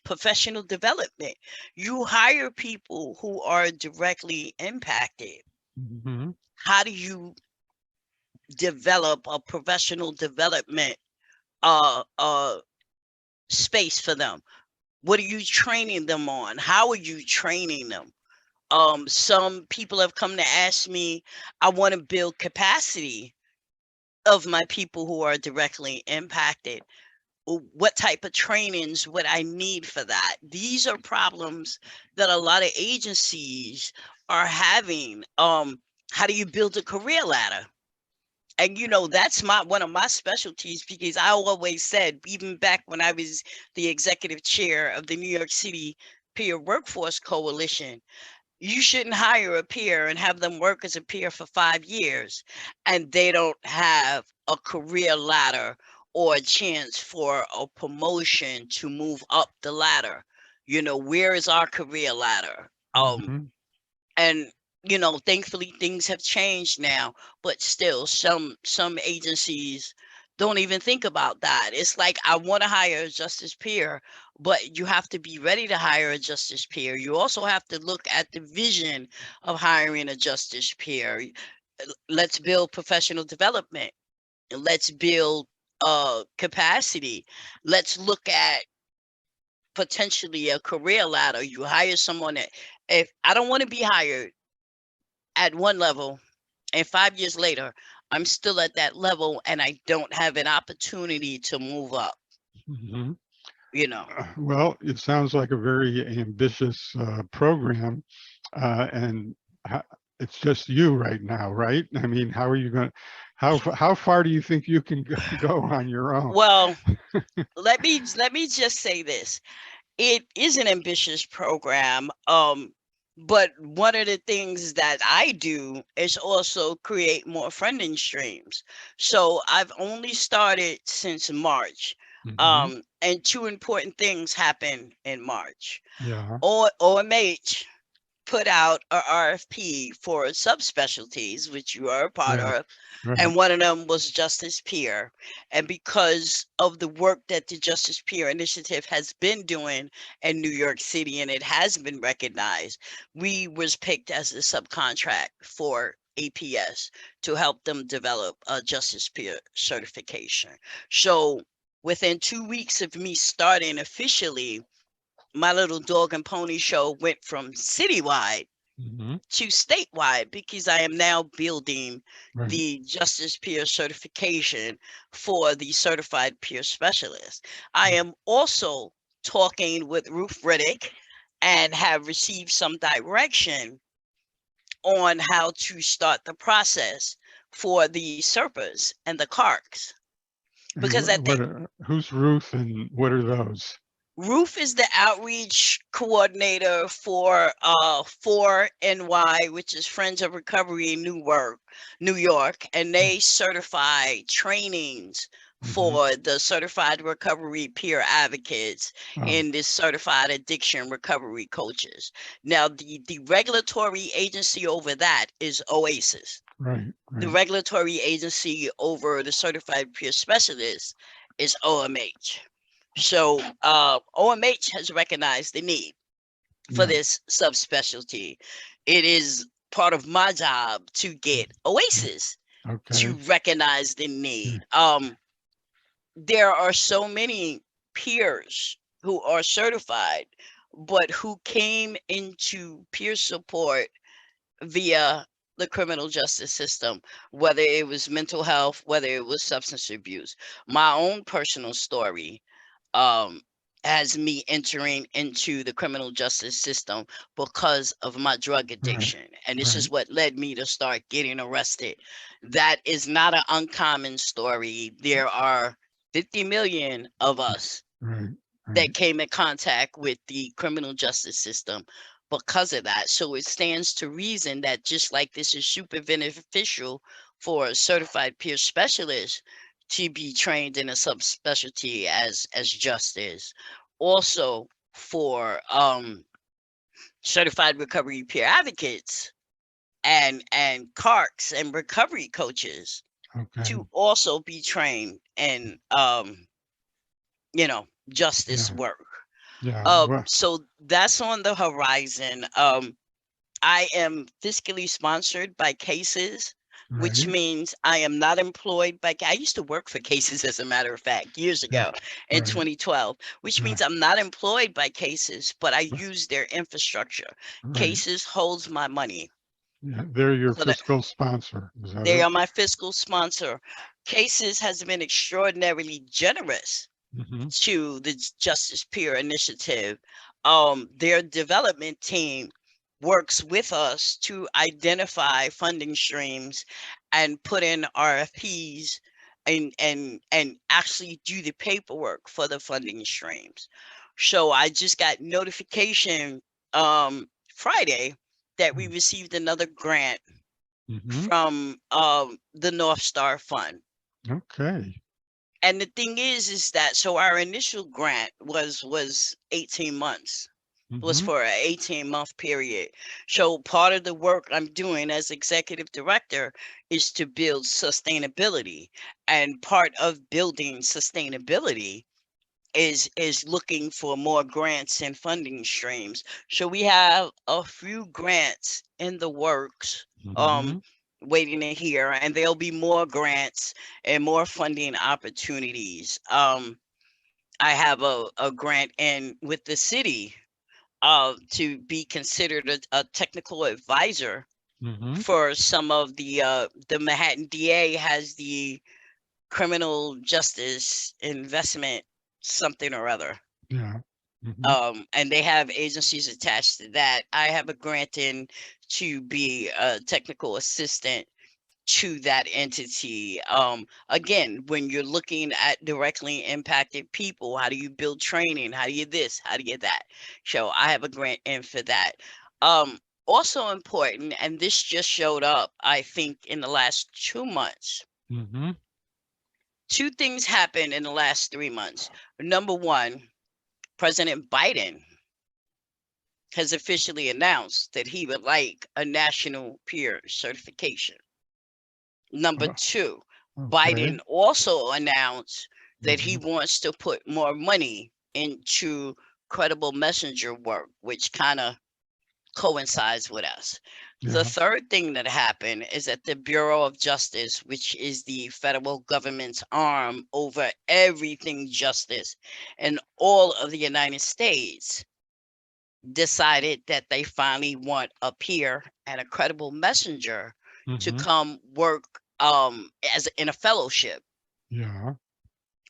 Professional development. You hire people who are directly impacted. Hmm. How do you develop a professional development uh, uh, space for them? What are you training them on? How are you training them? Some people have come to ask me, I want to build capacity of my people who are directly impacted. What type of trainings would I need for that? These are problems that a lot of agencies are having. How do you build a career ladder? And that's my one of my specialties, because I always said, even back when I was the executive chair of the New York City Peer Workforce Coalition, you shouldn't hire a peer and have them work as a peer for 5 years and they don't have a career ladder or a chance for a promotion to move up the ladder. Where is our career ladder? Hmm. And you know, thankfully things have changed now, but still some agencies don't even think about that. It's like, I want to hire a justice peer, but you have to be ready to hire a justice peer. You also have to look at the vision of hiring a justice peer. Let's build professional development. Let's build capacity. Let's look at potentially a career ladder. You hire someone that, if I don't want to be hired at one level and 5 years later I'm still at that level and I don't have an opportunity to move up, Mhm. you know. Well, it sounds like a very ambitious program, and ho- it's just you right now, right? I mean, how are you going? How far do you think you can go on your own? Well, let me just say this. It is an ambitious program, but one of the things that I do is also create more funding streams. So I've only started since March, Hmm. and two important things happened in March. Yeah. OMH put out a RFP for subspecialties, which you are a part Right. of, Right. and one of them was Justice Peer. And because of the work that the Justice Peer Initiative has been doing in New York City, and it has been recognized, we was picked as a subcontract for APS to help them develop a Justice Peer certification. So within 2 weeks of me starting officially, my little dog and pony show went from citywide Hmm. to statewide, because I am now building Right. the Justice Peer certification for the certified peer specialist. I am also talking with Ruth Riddick and have received some direction on how to start the process for the SERPAs and the CARCs. And Because at the who's Ruth and what are those? Ruth is the outreach coordinator for NY, which is Friends of Recovery in New York, and they certify trainings Mm-hmm. for the certified recovery peer advocates Oh, and the certified addiction recovery coaches. Now, the regulatory agency over that is OASIS. right. The Right. regulatory agency over the certified peer specialist is OMH. So OMH has recognized the need for Yeah. this subspecialty. It is part of my job to get OASIS to Okay. recognize the Yeah. need. There are so many peers who are certified, but who came into peer support via the criminal justice system, whether it was mental health, whether it was substance abuse. My own personal story, um, as me entering into the criminal justice system because of my drug Right. addiction. And this Right. is what led me to start getting arrested. That is not an uncommon story. There are 50 million of us Right. that Right. came in contact with the criminal justice system because of that. So it stands to reason that just like this is super beneficial for a certified peer specialist to be trained in a subspecialty as justice, also for certified recovery peer advocates and CARCs and recovery coaches Okay. to also be trained in justice Yeah. work. Yeah. Well, So that's on the horizon. I am fiscally sponsored by Cases, which right. means I am not employed by. I used to work for Cases, as a matter of fact, years Yeah. ago in Right. 2012, which Right. means I'm not employed by Cases, but I Right. use their infrastructure. Right. Cases holds my money, Yeah. They're your so that fiscal sponsor. Is that they it? are my fiscal sponsor. Cases has been extraordinarily generous Mm-hmm. to the Justice Peer Initiative. Their development team works with us to identify funding streams and put in RFPs and actually do the paperwork for the funding streams. So I just got notification Friday that we received another grant Mm-hmm. from the North Star Fund. Okay. And the thing is that so our initial grant was 18 months. was Mm-hmm. for an 18-month period. So part of the work I'm doing as executive director is to build sustainability. And part of building sustainability is looking for more grants and funding streams. So we have a few grants in the works, Mm-hmm. waiting to hear, and there'll be more grants and more funding opportunities. I have a grant in with the city to be considered a technical advisor Mm-hmm. for some of the Manhattan DA has the criminal justice investment something or other. Yeah. Mm-hmm. And they have agencies attached to that. I have a grant in to be a technical assistant to that entity. Again, when you're looking at directly impacted people, how do you build training? How do you this? How do you that? So I have a grant in for that. Also important, and this just showed up, I think, in the last 2 months. Mm-hmm. Two things happened in the last 3 months. Number one, President Biden has officially announced that he would like a national peer certification. Number two, Okay. Biden also announced that he Mm-hmm. wants to put more money into credible messenger work, which kind of coincides with us. The Yeah. third thing that happened is that the Bureau of Justice, which is the federal government's arm over everything justice in all of the United States, decided that they finally want a peer and a credible messenger to Mm-hmm. come work as in a fellowship Yeah.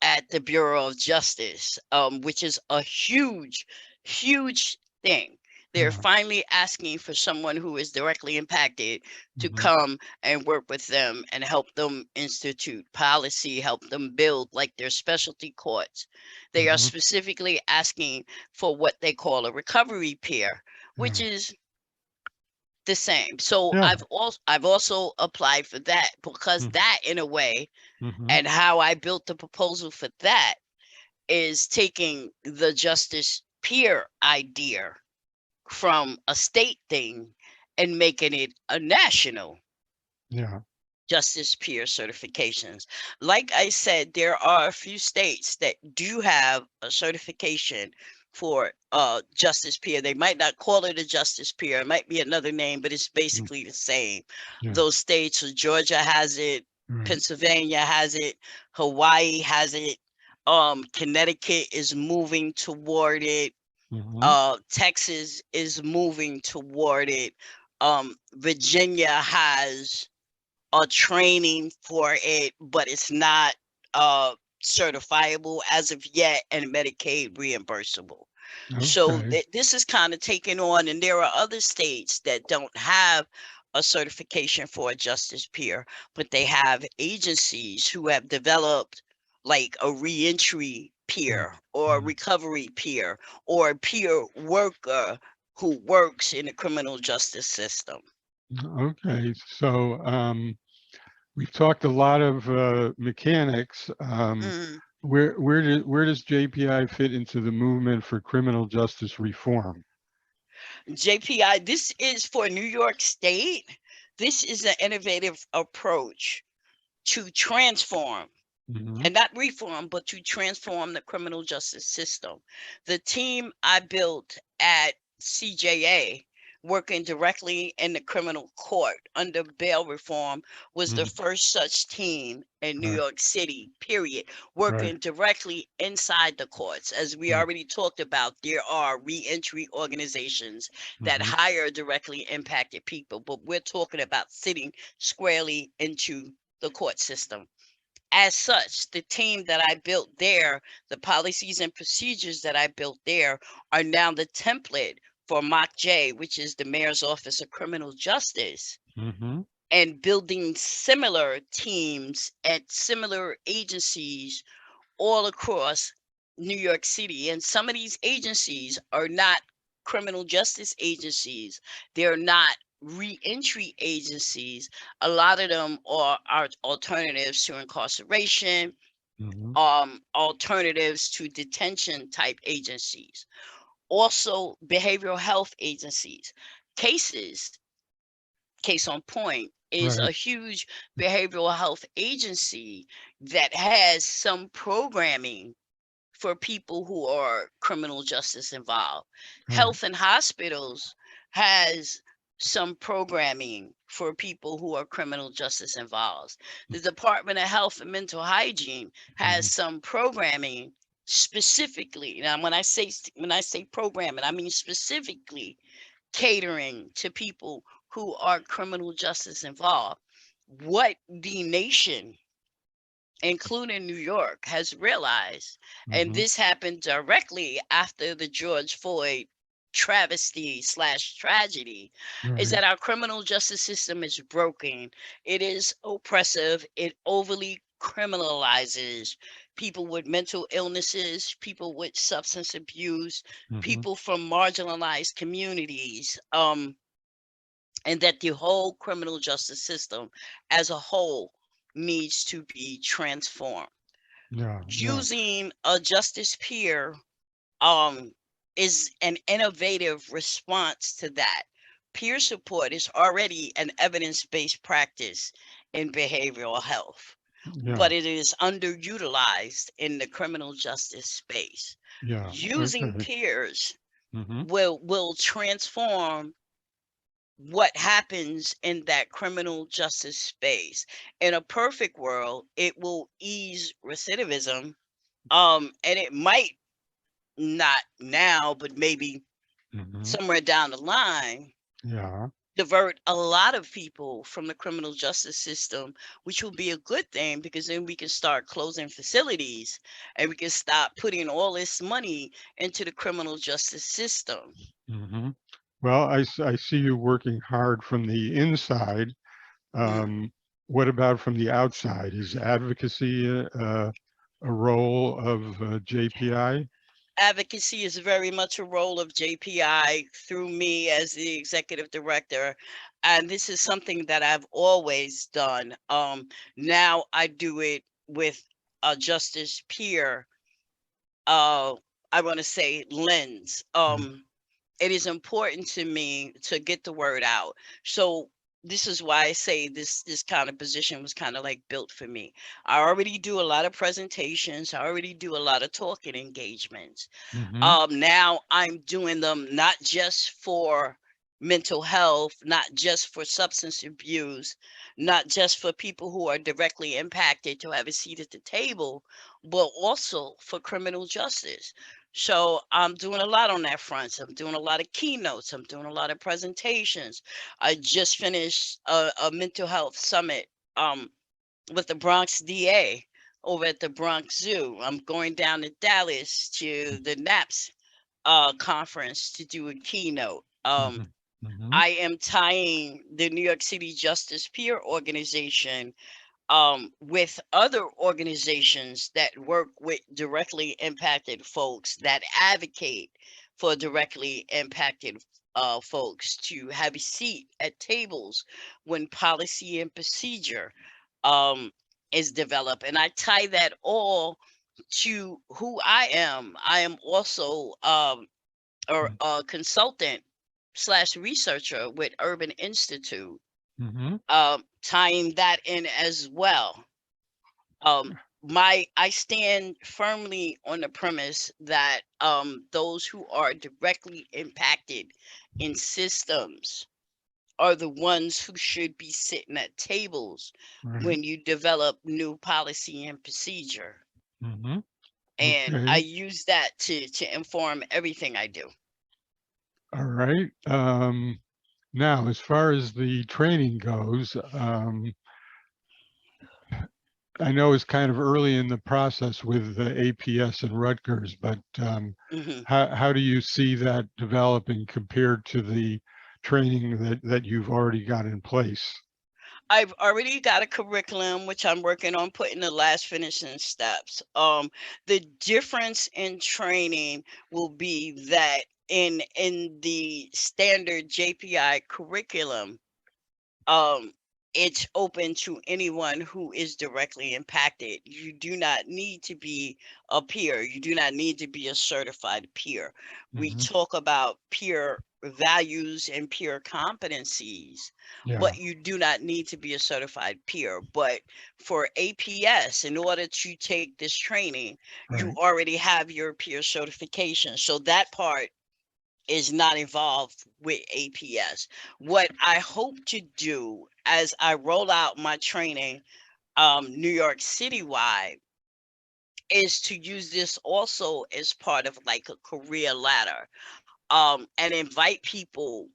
at the Bureau of Justice, which is a huge, huge thing. They're Yeah. finally asking for someone who is directly impacted to Mm-hmm. come and work with them and help them institute policy, help them build like their specialty courts. They are Mm-hmm. specifically asking for what they call a recovery peer, which Yeah. is the same. So Yeah. I've also applied for that because that in a way, Mm-hmm. and how I built the proposal for that is taking the justice peer idea from a state thing and making it a national Yeah. justice peer certifications. Like I said, there are a few states that do have a certification for justice peer. They might not call it a justice peer, it might be another name, but it's Mm. basically the same. Yeah. Those states, Georgia has it, Right. Pennsylvania has it, Hawaii has it, Connecticut is moving toward it, Mm-hmm. Texas is moving toward it, Virginia has a training for it, but it's not uh certifiable as of yet and Medicaid reimbursable. So Okay. this is kind of taken on, and there are other states that don't have a certification for a justice peer, but they have agencies who have developed like a reentry Mm. peer or a Mm. recovery peer or a peer worker who works in the criminal justice system. Okay. So we've talked a lot of mechanics. Mm. Where does JPI fit into the movement for criminal justice reform? JPI, this is for New York State. This is an innovative approach to transform Mm-hmm. and not reform, but to transform the criminal justice system. The team I built at CJA, working directly in the criminal court under bail reform, was the Mm. first such team in New Right. York City, period, Right. working directly inside the courts. As we Mm. already talked about, there are reentry organizations that Mm-hmm. hire directly impacted people, but we're talking about sitting squarely into the court system. As such, the team that I built there, the policies and procedures that I built there are now the template for MOCJ, which is the Mayor's Office of Criminal Justice, Mm-hmm. and building similar teams at similar agencies all across New York City. And some of these agencies are not criminal justice agencies. They're not reentry agencies. A lot of them are alternatives to incarceration, Mm-hmm. alternatives to detention type agencies. Also behavioral health agencies. Case on point is a Right. huge behavioral health agency that has some programming for people who are criminal justice involved. Right. Health and Hospitals has some programming for people who are criminal justice involved. The Department of Health and Mental Hygiene has Mhm. some programming specifically. Now, when I say programming, I mean specifically catering to people who are criminal justice involved. What the nation, including New York, has realized, and Mhm. this happened directly after the George Floyd travesty slash tragedy, is Right. that our criminal justice system is broken. It is oppressive. It overly criminalizes people with mental illnesses, people with substance abuse, Mhm. people from marginalized communities. And that the whole criminal justice system as a whole needs to be transformed. Yeah. Yeah. Using a justice peer um, is an innovative response to that. Peer support is already an evidence-based practice in behavioral health, Yeah. but it is underutilized in the criminal justice space. Yeah. Using Okay. peers Mhm. will transform what happens in that criminal justice space. In a perfect world, it will ease recidivism. And it might not now, but maybe Mhm. somewhere down the line, Yeah. divert a lot of people from the criminal justice system, which will be a good thing because then we can start closing facilities and we can stop putting all this money into the criminal justice system. Mhm. Well, I see you working hard from the inside. Mm. Um, what about from the outside? Is advocacy a role of JPI? Advocacy is very much a role of JPI through me as the executive director. And this is something that I've always done. Now I do it with a justice peer, uh, I want to say lens. Mm. It is important to me to get the word out. So this is why I say this kind of position was kind of like built for me. I already do a lot of presentations. I already do a lot of talking engagements. Mhm. Now I'm doing them not just for mental health, not just for substance abuse, not just for people who are directly impacted to have a seat at the table, but also for criminal justice. So I'm doing a lot on that front. So I'm doing a lot of keynotes. I'm doing a lot of presentations. I just finished a mental health summit with the Bronx DA over at the Bronx Zoo. I'm going down to Dallas to the NAPS conference to do a keynote. Mhm. Mhm. I am tying the New York City Justice Peer Organization with other organizations that work with directly impacted folks that advocate for directly impacted folks to have a seat at tables when policy and procedure um, is developed. And I tie that all to who I am. I am also a consultant slash researcher with Urban Institute, Mhm. tying that in as well. Um, I stand firmly on the premise that those who are directly impacted in systems are the ones who should be sitting at tables Right. when you develop new policy and procedure. Mhm. And I Okay. use that to inform everything I do. All right. Now, as far as the training goes, I know it's kind of early in the process with the APS and Rutgers, but Mhm. how do you see that developing compared to the training that you've already got in place? I've already got a curriculum which I'm working on putting the last finishing steps. The difference in training will be that in the standard JPI curriculum, um, it's open to anyone who is directly impacted. You do not need to be a peer. You do not need to be a certified peer. We Mhm. talk about peer values and peer competencies, Yeah, but you do not need to be a certified peer. But for APS, in order to take this training, you right. already have your peer certification. So that part is not involved with APS. What I hope to do as I roll out my training, New York City wide, is to use this also as part of like a career ladder, and invite people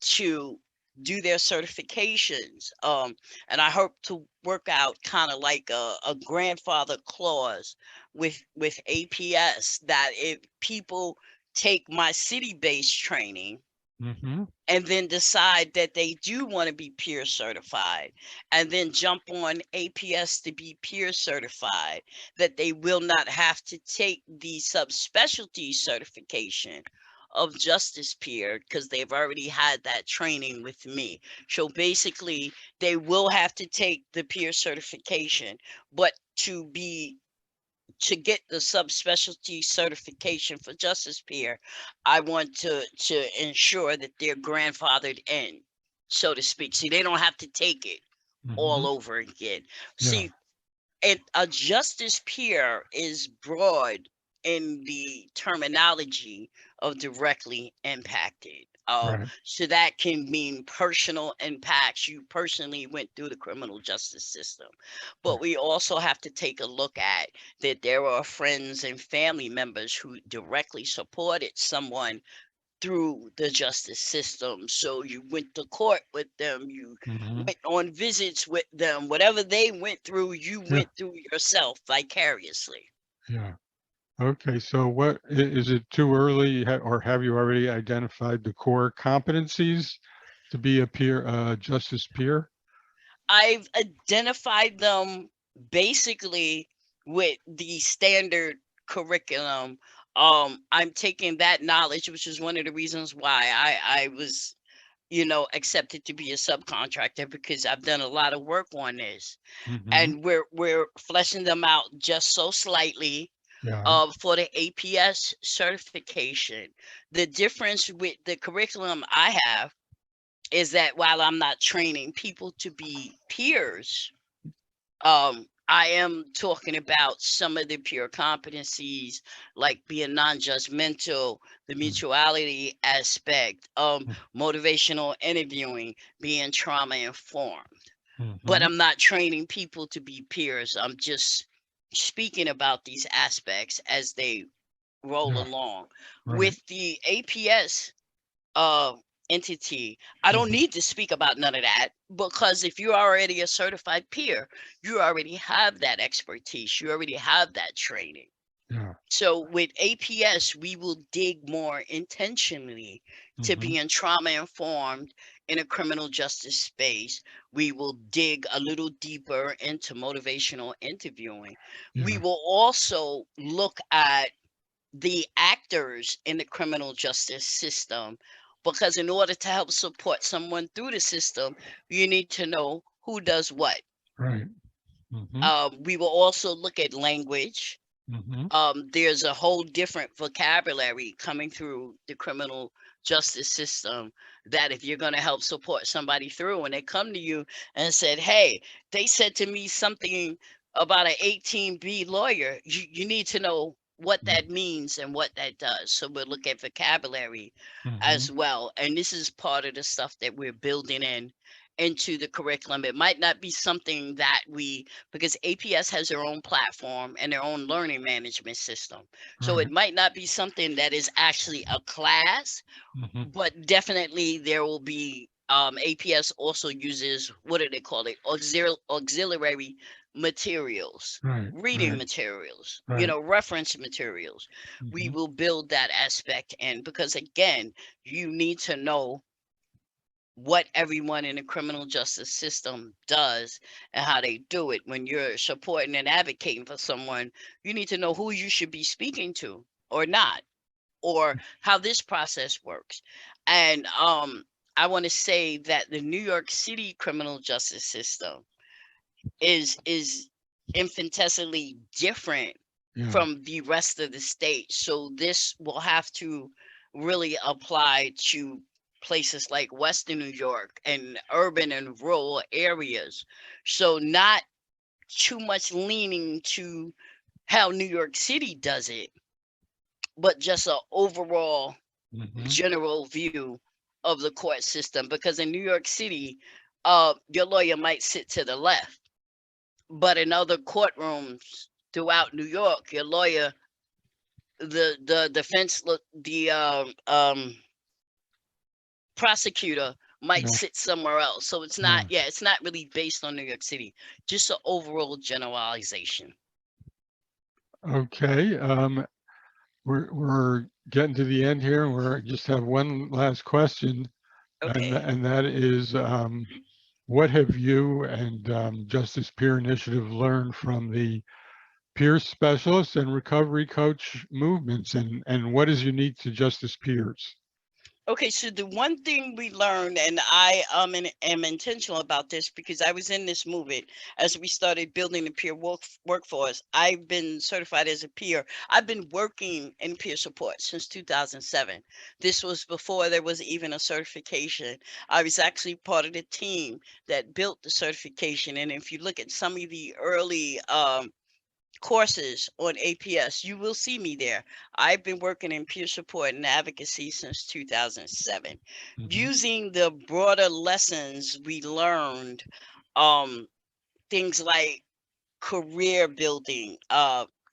to do their certifications. And I hope to work out kind of like a grandfather clause with APS, that if people take my city-based training Mhm. and then decide that they do want to be peer certified and then jump on APS to be peer certified, that they will not have to take the subspecialty certification of justice peer because they've already had that training with me. So basically, they will have to take the peer certification, but to get the subspecialty certification for justice peer, I want to ensure that they're grandfathered in, so to speak. See, they don't have to take it all Mhm. over again. Yeah, See, and a justice peer is broad in the terminology of directly impacted. right. So that can mean personal impacts. You personally went through the criminal justice system. But Right. we also have to take a look at that there are friends and family members who directly supported someone through the justice system. So you went to court with them, you Mhm. went on visits with them, whatever they went through, you Yeah, went through yourself vicariously. yeah. Okay, so what is it too early or have you already identified the core competencies to be a peer, justice peer? I've identified them basically with the standard curriculum. I'm taking that knowledge, which is one of the reasons why I was, accepted to be a subcontractor, because I've done a lot of work on this, Mhm. and we're fleshing them out just so slightly Yeah, for the APS certification. The difference with the curriculum I have is that while I'm not training people to be peers, I am talking about some of the pure competencies, like being non-judgmental, the mm, mutuality aspect, mm, motivational interviewing, being trauma informed. But mhm. I'm not training people to be peers. I'm just speaking about these aspects as they roll Yeah, along. right. With the APS uh, entity, I don't Mhm. need to speak about none of that, because if you're already a certified peer, you already have that expertise, you already have that training. Yeah. So with APS, we will dig more intentionally to Mhm. be in trauma informed in a criminal justice space. We will dig a little deeper into motivational interviewing. We Yeah, will also look at the actors in the criminal justice system, because in order to help support someone through the system, you need to know who does what. right. Mhm. We will also look at language. Mhm. There's a whole different vocabulary coming through the criminal justice system, that if you're going to help support somebody through, and they come to you and said, hey, they said to me something about an 18B lawyer, you need to know what Mm, that means and what that does. So we'll look at vocabulary mhm. as well. And this is part of the stuff that we're building into the curriculum. It might not be something that because APS has their own platform and their own learning management system. So it Right. might not be something that is actually a class, Mhm. but definitely there will be, APS also uses, what do they call it? Auxiliary materials, Right. reading Right. materials, Right. reference materials. We Mhm. will build that aspect in, because again, you need to know what everyone in the criminal justice system does and how they do it. When you're supporting and advocating for someone, you need to know who you should be speaking to or not, or how this process works. And I want to say that the New York City criminal justice system is infinitesimally different Yeah. from the rest of the state. So this will have to really apply to places like Western New York and urban and rural areas. So not too much leaning to how New York City does it, but just an overall Hmm. general view of the court system. Because in New York City, your lawyer might sit to the left, but in other courtrooms throughout New York, your lawyer, the defense, the prosecutor might Yeah. sit somewhere else. So Yeah. it's not really based on New York City, just an overall generalization. Okay. We're getting to the end here, and we just have one last question, and Okay. that is, what have you and Justice Peer Initiative learned from the peer specialist and recovery coach movements, and what is unique to Justice Peers? Okay, so the one thing we learned, and I am intentional about this because I was in this movement as we started building the peer workforce. I've been certified as a peer. I've been working in peer support since 2007. This was before there was even a certification. I was actually part of the team that built the certification. And if you look at some of the early courses on APS, you will see me there. I've been working in peer support and advocacy since 2007, Hmm. using the broader lessons we learned, um, things like career building,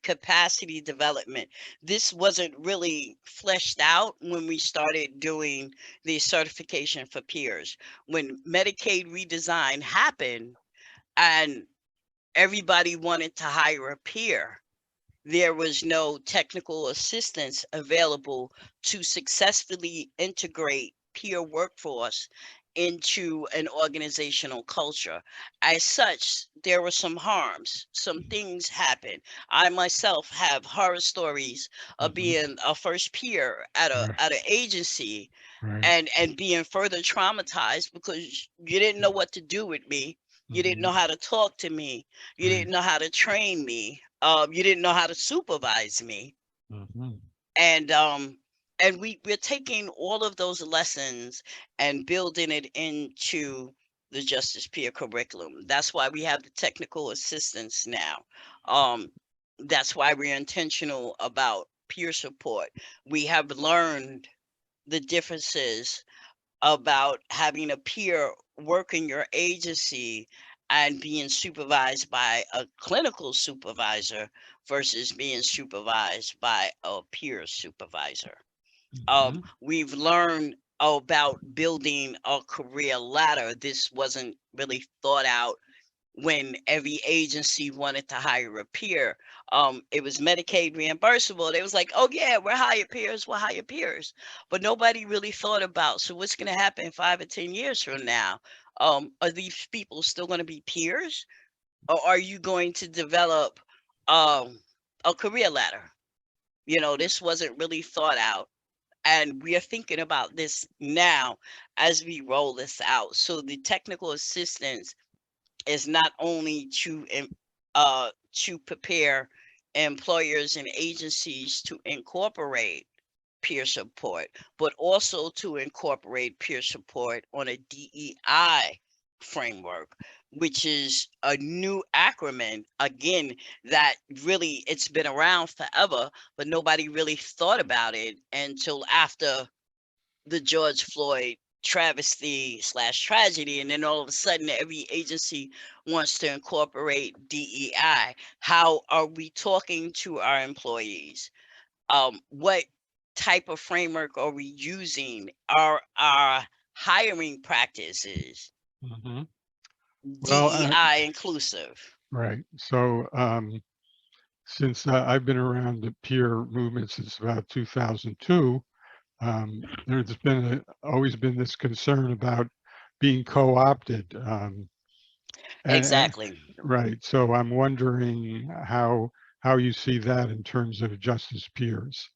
capacity development. This wasn't really fleshed out when we started doing the certification for peers. When Medicaid redesign happened and everybody wanted to hire a peer, there was no technical assistance available to successfully integrate peer workforce into an organizational culture. As such, there were some harms, some things happened. I myself have horror stories of Hmm. being a first peer at a Right. at an agency Right. and being further traumatized because you didn't know what to do with me. You didn't Hmm. know how to talk to me. You Right. didn't know how to train me. You didn't know how to supervise me. Hmm. And we're taking all of those lessons and building it into the Justice Peer curriculum. That's why we have the technical assistance now. Um, that's why we're intentional about peer support. We have learned the differences about having a peer work in your agency and being supervised by a clinical supervisor versus being supervised by a peer supervisor. Hmm. We've learned about building a career ladder. This wasn't really thought out when every agency wanted to hire a peer. It was Medicaid reimbursable. They was like, oh yeah, we'll hire peers. But nobody really thought about, so what's gonna happen 5 or 10 years from now? Are these people still gonna be peers? Or are you going to develop um a career ladder? This wasn't really thought out. And we are thinking about this now as we roll this out. So the technical assistance is not only to prepare employers and agencies to incorporate peer support, but also to incorporate peer support on a DEI framework, which is a new acronym, again, that really it's been around forever, but nobody really thought about it until after the George Floyd travesty slash tragedy, and then all of a sudden every agency wants to incorporate DEI. How are we talking to our employees? What type of framework are we using? Are our hiring practices Hmm. Well, DEI inclusive? right. So, since I've been around the peer movement since about 2002, there's been always been this concern about being co-opted, and Exactly. right. So I'm wondering how you see that in terms of justice peers.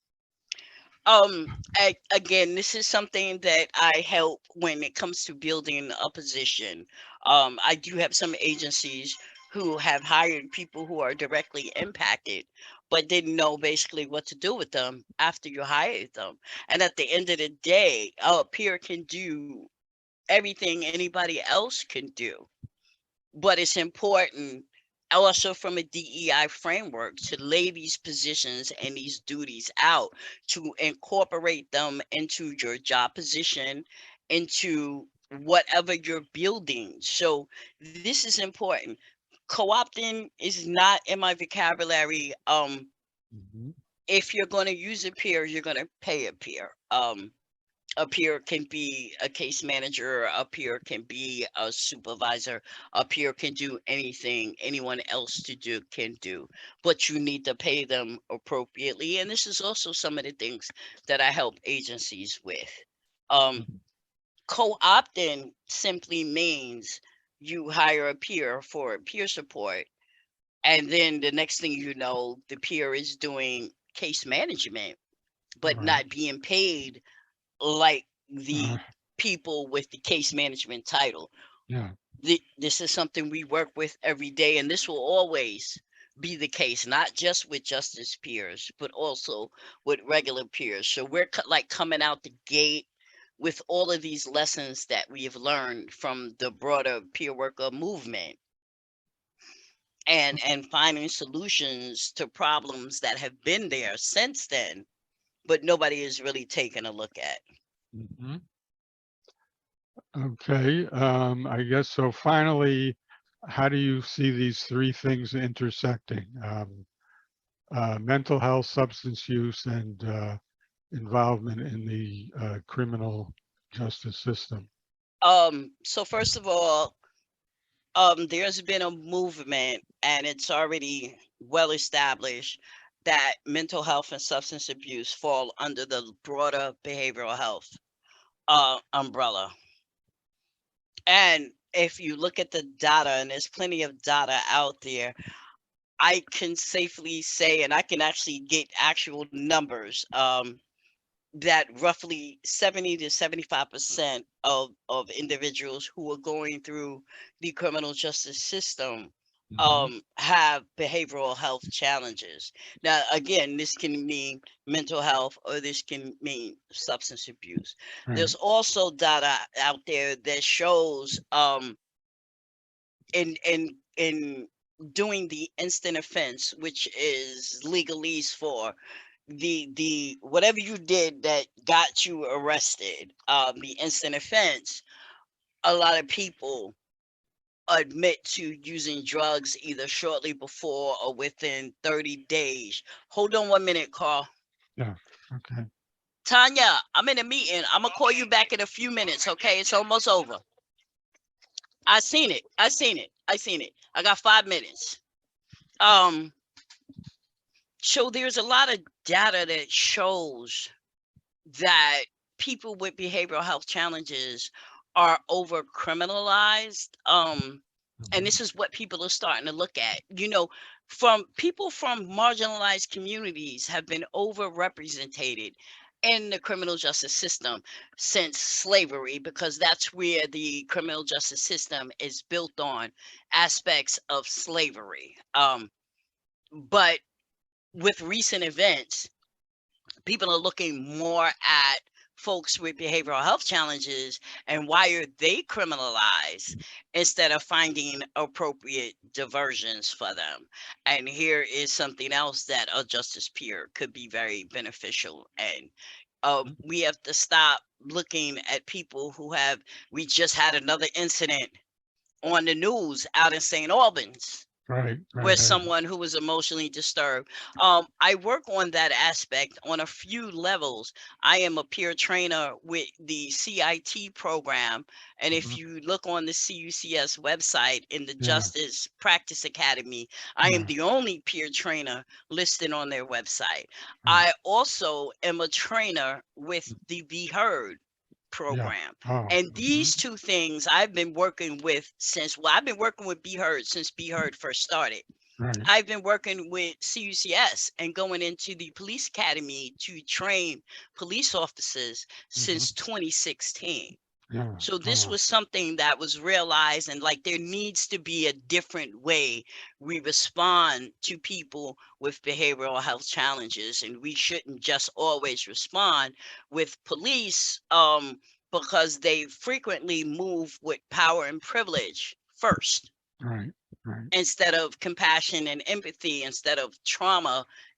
Again, this is something that I help when it comes to building a position. I do have some agencies who have hired people who are directly impacted, but didn't know basically what to do with them after you hired them. And at the end of the day, a peer can do everything anybody else can do, but it's important also from a DEI framework to lay these positions and these duties out, to incorporate them into your job position, into whatever you're building. So this is important. Co-opting is not in my vocabulary. Mhm. If you're going to use a peer, you're going to pay a peer. A peer can be a case manager, a peer can be a supervisor, a peer can do anything anyone else to do can do, but you need to pay them appropriately. And this is also some of the things that I help agencies with. Um, Co-opting simply means you hire a peer for peer support, and then the next thing you know, the peer is doing case management, but Right. not being paid like Uh, the people with the case management title. yeah. This is something we work with every day, and this will always be the case, not just with justice peers, but also with regular peers. So we're like coming out the gate with all of these lessons that we have learned from the broader peer worker movement, and finding solutions to problems that have been there since then, but nobody is really taking a look at. Mhm. Okay. I guess so. Finally, how do you see these three things intersecting? Mental health, substance use, and involvement in the criminal justice system. So first of all, there's been a movement, and it's already well established that mental health and substance abuse fall under the broader behavioral health umbrella. And if you look at the data, and there's plenty of data out there, I can safely say, and I can actually get actual numbers, that roughly 70 to 75% of individuals who are going through the criminal justice system Mhm. have behavioral health challenges. Now, again, this can mean mental health or this can mean substance abuse. Right. There's also data out there that shows in doing the instant offense, which is legalese for the whatever you did that got you arrested, the instant offense, a lot of people admit to using drugs either shortly before or within 30 days. Hold on 1 minute, Carl. Yeah. Okay. Tanya, I'm in a meeting. I'm gonna call you back in a few minutes, okay? It's almost over. I seen it. I got 5 minutes. um so there's a lot of data that shows that people with behavioral health challenges are over criminalized. And Mhm. this is what people are starting to look at. From people from marginalized communities have been overrepresented in the criminal justice system since slavery, because that's where the criminal justice system is built on aspects of slavery. But with recent events, people are looking more at folks with behavioral health challenges and why are they criminalized instead of finding appropriate diversions for them. And here is something else that a justice peer could be very beneficial in. We have to stop looking at people who have, we just had another incident on the news out in St. Albans Right. where Right. someone who was emotionally disturbed. I work on that aspect on a few levels. I am a peer trainer with the CIT program. And if Mhm. you look on the CUCS website in the Yeah. Justice Practice Academy, I am Yeah. the only peer trainer listed on their website. Right. I also am a trainer with the Be Heard Yeah. program. Oh. And Mhm. these two things I've been working with since, well, I've been working with Be Heard since Be Heard first started. Right. I've been working with CUCS and going into the police academy to train police officers since 2016. Yeah. So this was something that was realized, and like there needs to be a different way we respond to people with behavioral health challenges, and we shouldn't just always respond with police because they frequently move with power and privilege first Right. Right. instead of compassion and empathy, instead of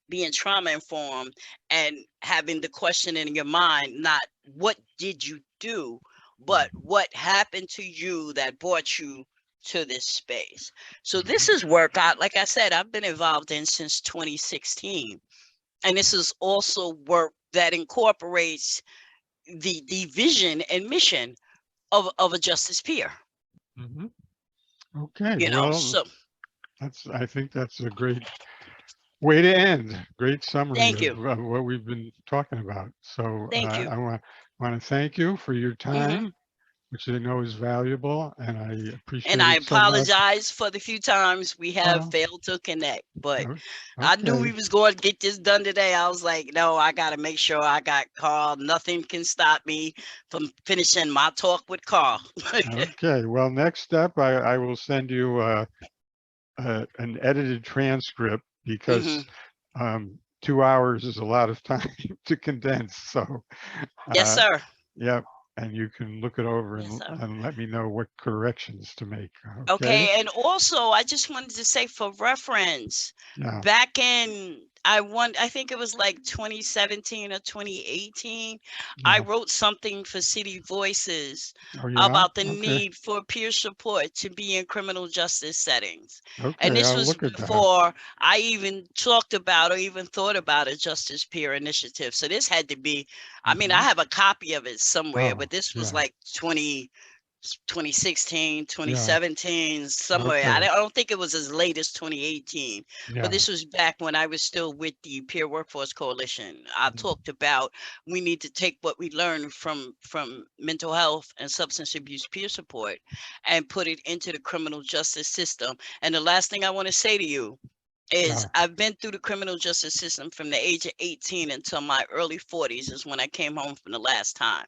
being trauma informed and having the question in your mind, not what did you do, but what happened to you that brought you to this space. So this is work like I said, I've been involved in since 2016. And this is also work that incorporates the vision and mission of a justice peer. Mm-hmm. Okay. You know, Well, so I think that's a great way to end. Great summary thank you. of what we've been talking about. So Thank you. I want to thank you for your Hmm. time, which I know is valuable, and I And appreciate I it so much. apologize for the few times we have Oh, failed to connect, but I knew we okay. was going to get this done today. I was like, no, I got to make sure I got Carl. Nothing can stop me from finishing my talk with Carl. Okay. Well, next up, I will send you an edited transcript because Hmm. 2 hours is a lot of time to condense. So, Yes, sir. yep. And you can look it over Yes, sir. and let me know what corrections to make. Okay. Okay, and also I just wanted to say for reference, Yeah. back in I think it was like 2017 or 2018, I Yeah. wrote something for City Voices Oh, yeah. about the Okay. need for peer support to be in criminal justice settings. And Okay. this I'll was look at that. before I even talked about or even thought about a justice peer initiative. So this had to be, I mean, I Mhm. have a copy of it somewhere, Oh, but this was yeah. like 2016, Yeah. 2017, somewhere. I Okay. don't think it was as late as 2018, but Yeah. this was back when I was still with the Peer Workforce Coalition. I Mm. talked about we need to take what we learned from mental health and substance abuse peer support and put it into the criminal justice system. And the last thing I want to say to you is Yeah. I've been through the criminal justice system from the age of 18 until my early 40s is when I came home from the last time.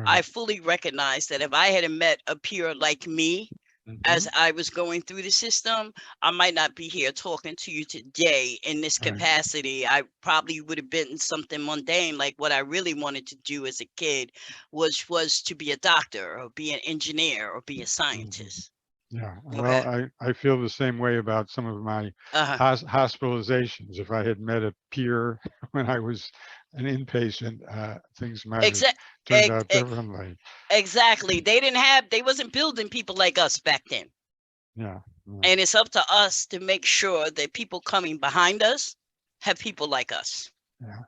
I Right. fully recognize that if I had met a peer like me Hmm. as I was going through the system, I might not be here talking to you today in this Right. capacity. I probably would have been something mundane, like what I really wanted to do as a kid was to be a doctor or be an engineer or be a Hmm. scientist. Yeah. Well, Okay. I feel the same way about some of my Uh-huh. hospitalizations. If I had met a peer when I was an inpatient, things might have Exactly. turned out differently. Exactly. They wasn't building people like us back then. Yeah. Yeah. And it's up to us to make sure that people coming behind us have people like us. Yeah.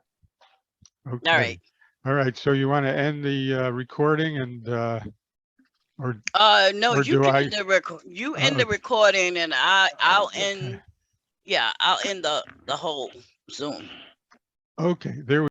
All Okay. right. All right. So you want to end the recording and or No, or you do can I? end the record. You end Uh, the recording, and I'll okay. end. Yeah, I'll end the whole Zoom. Okay. There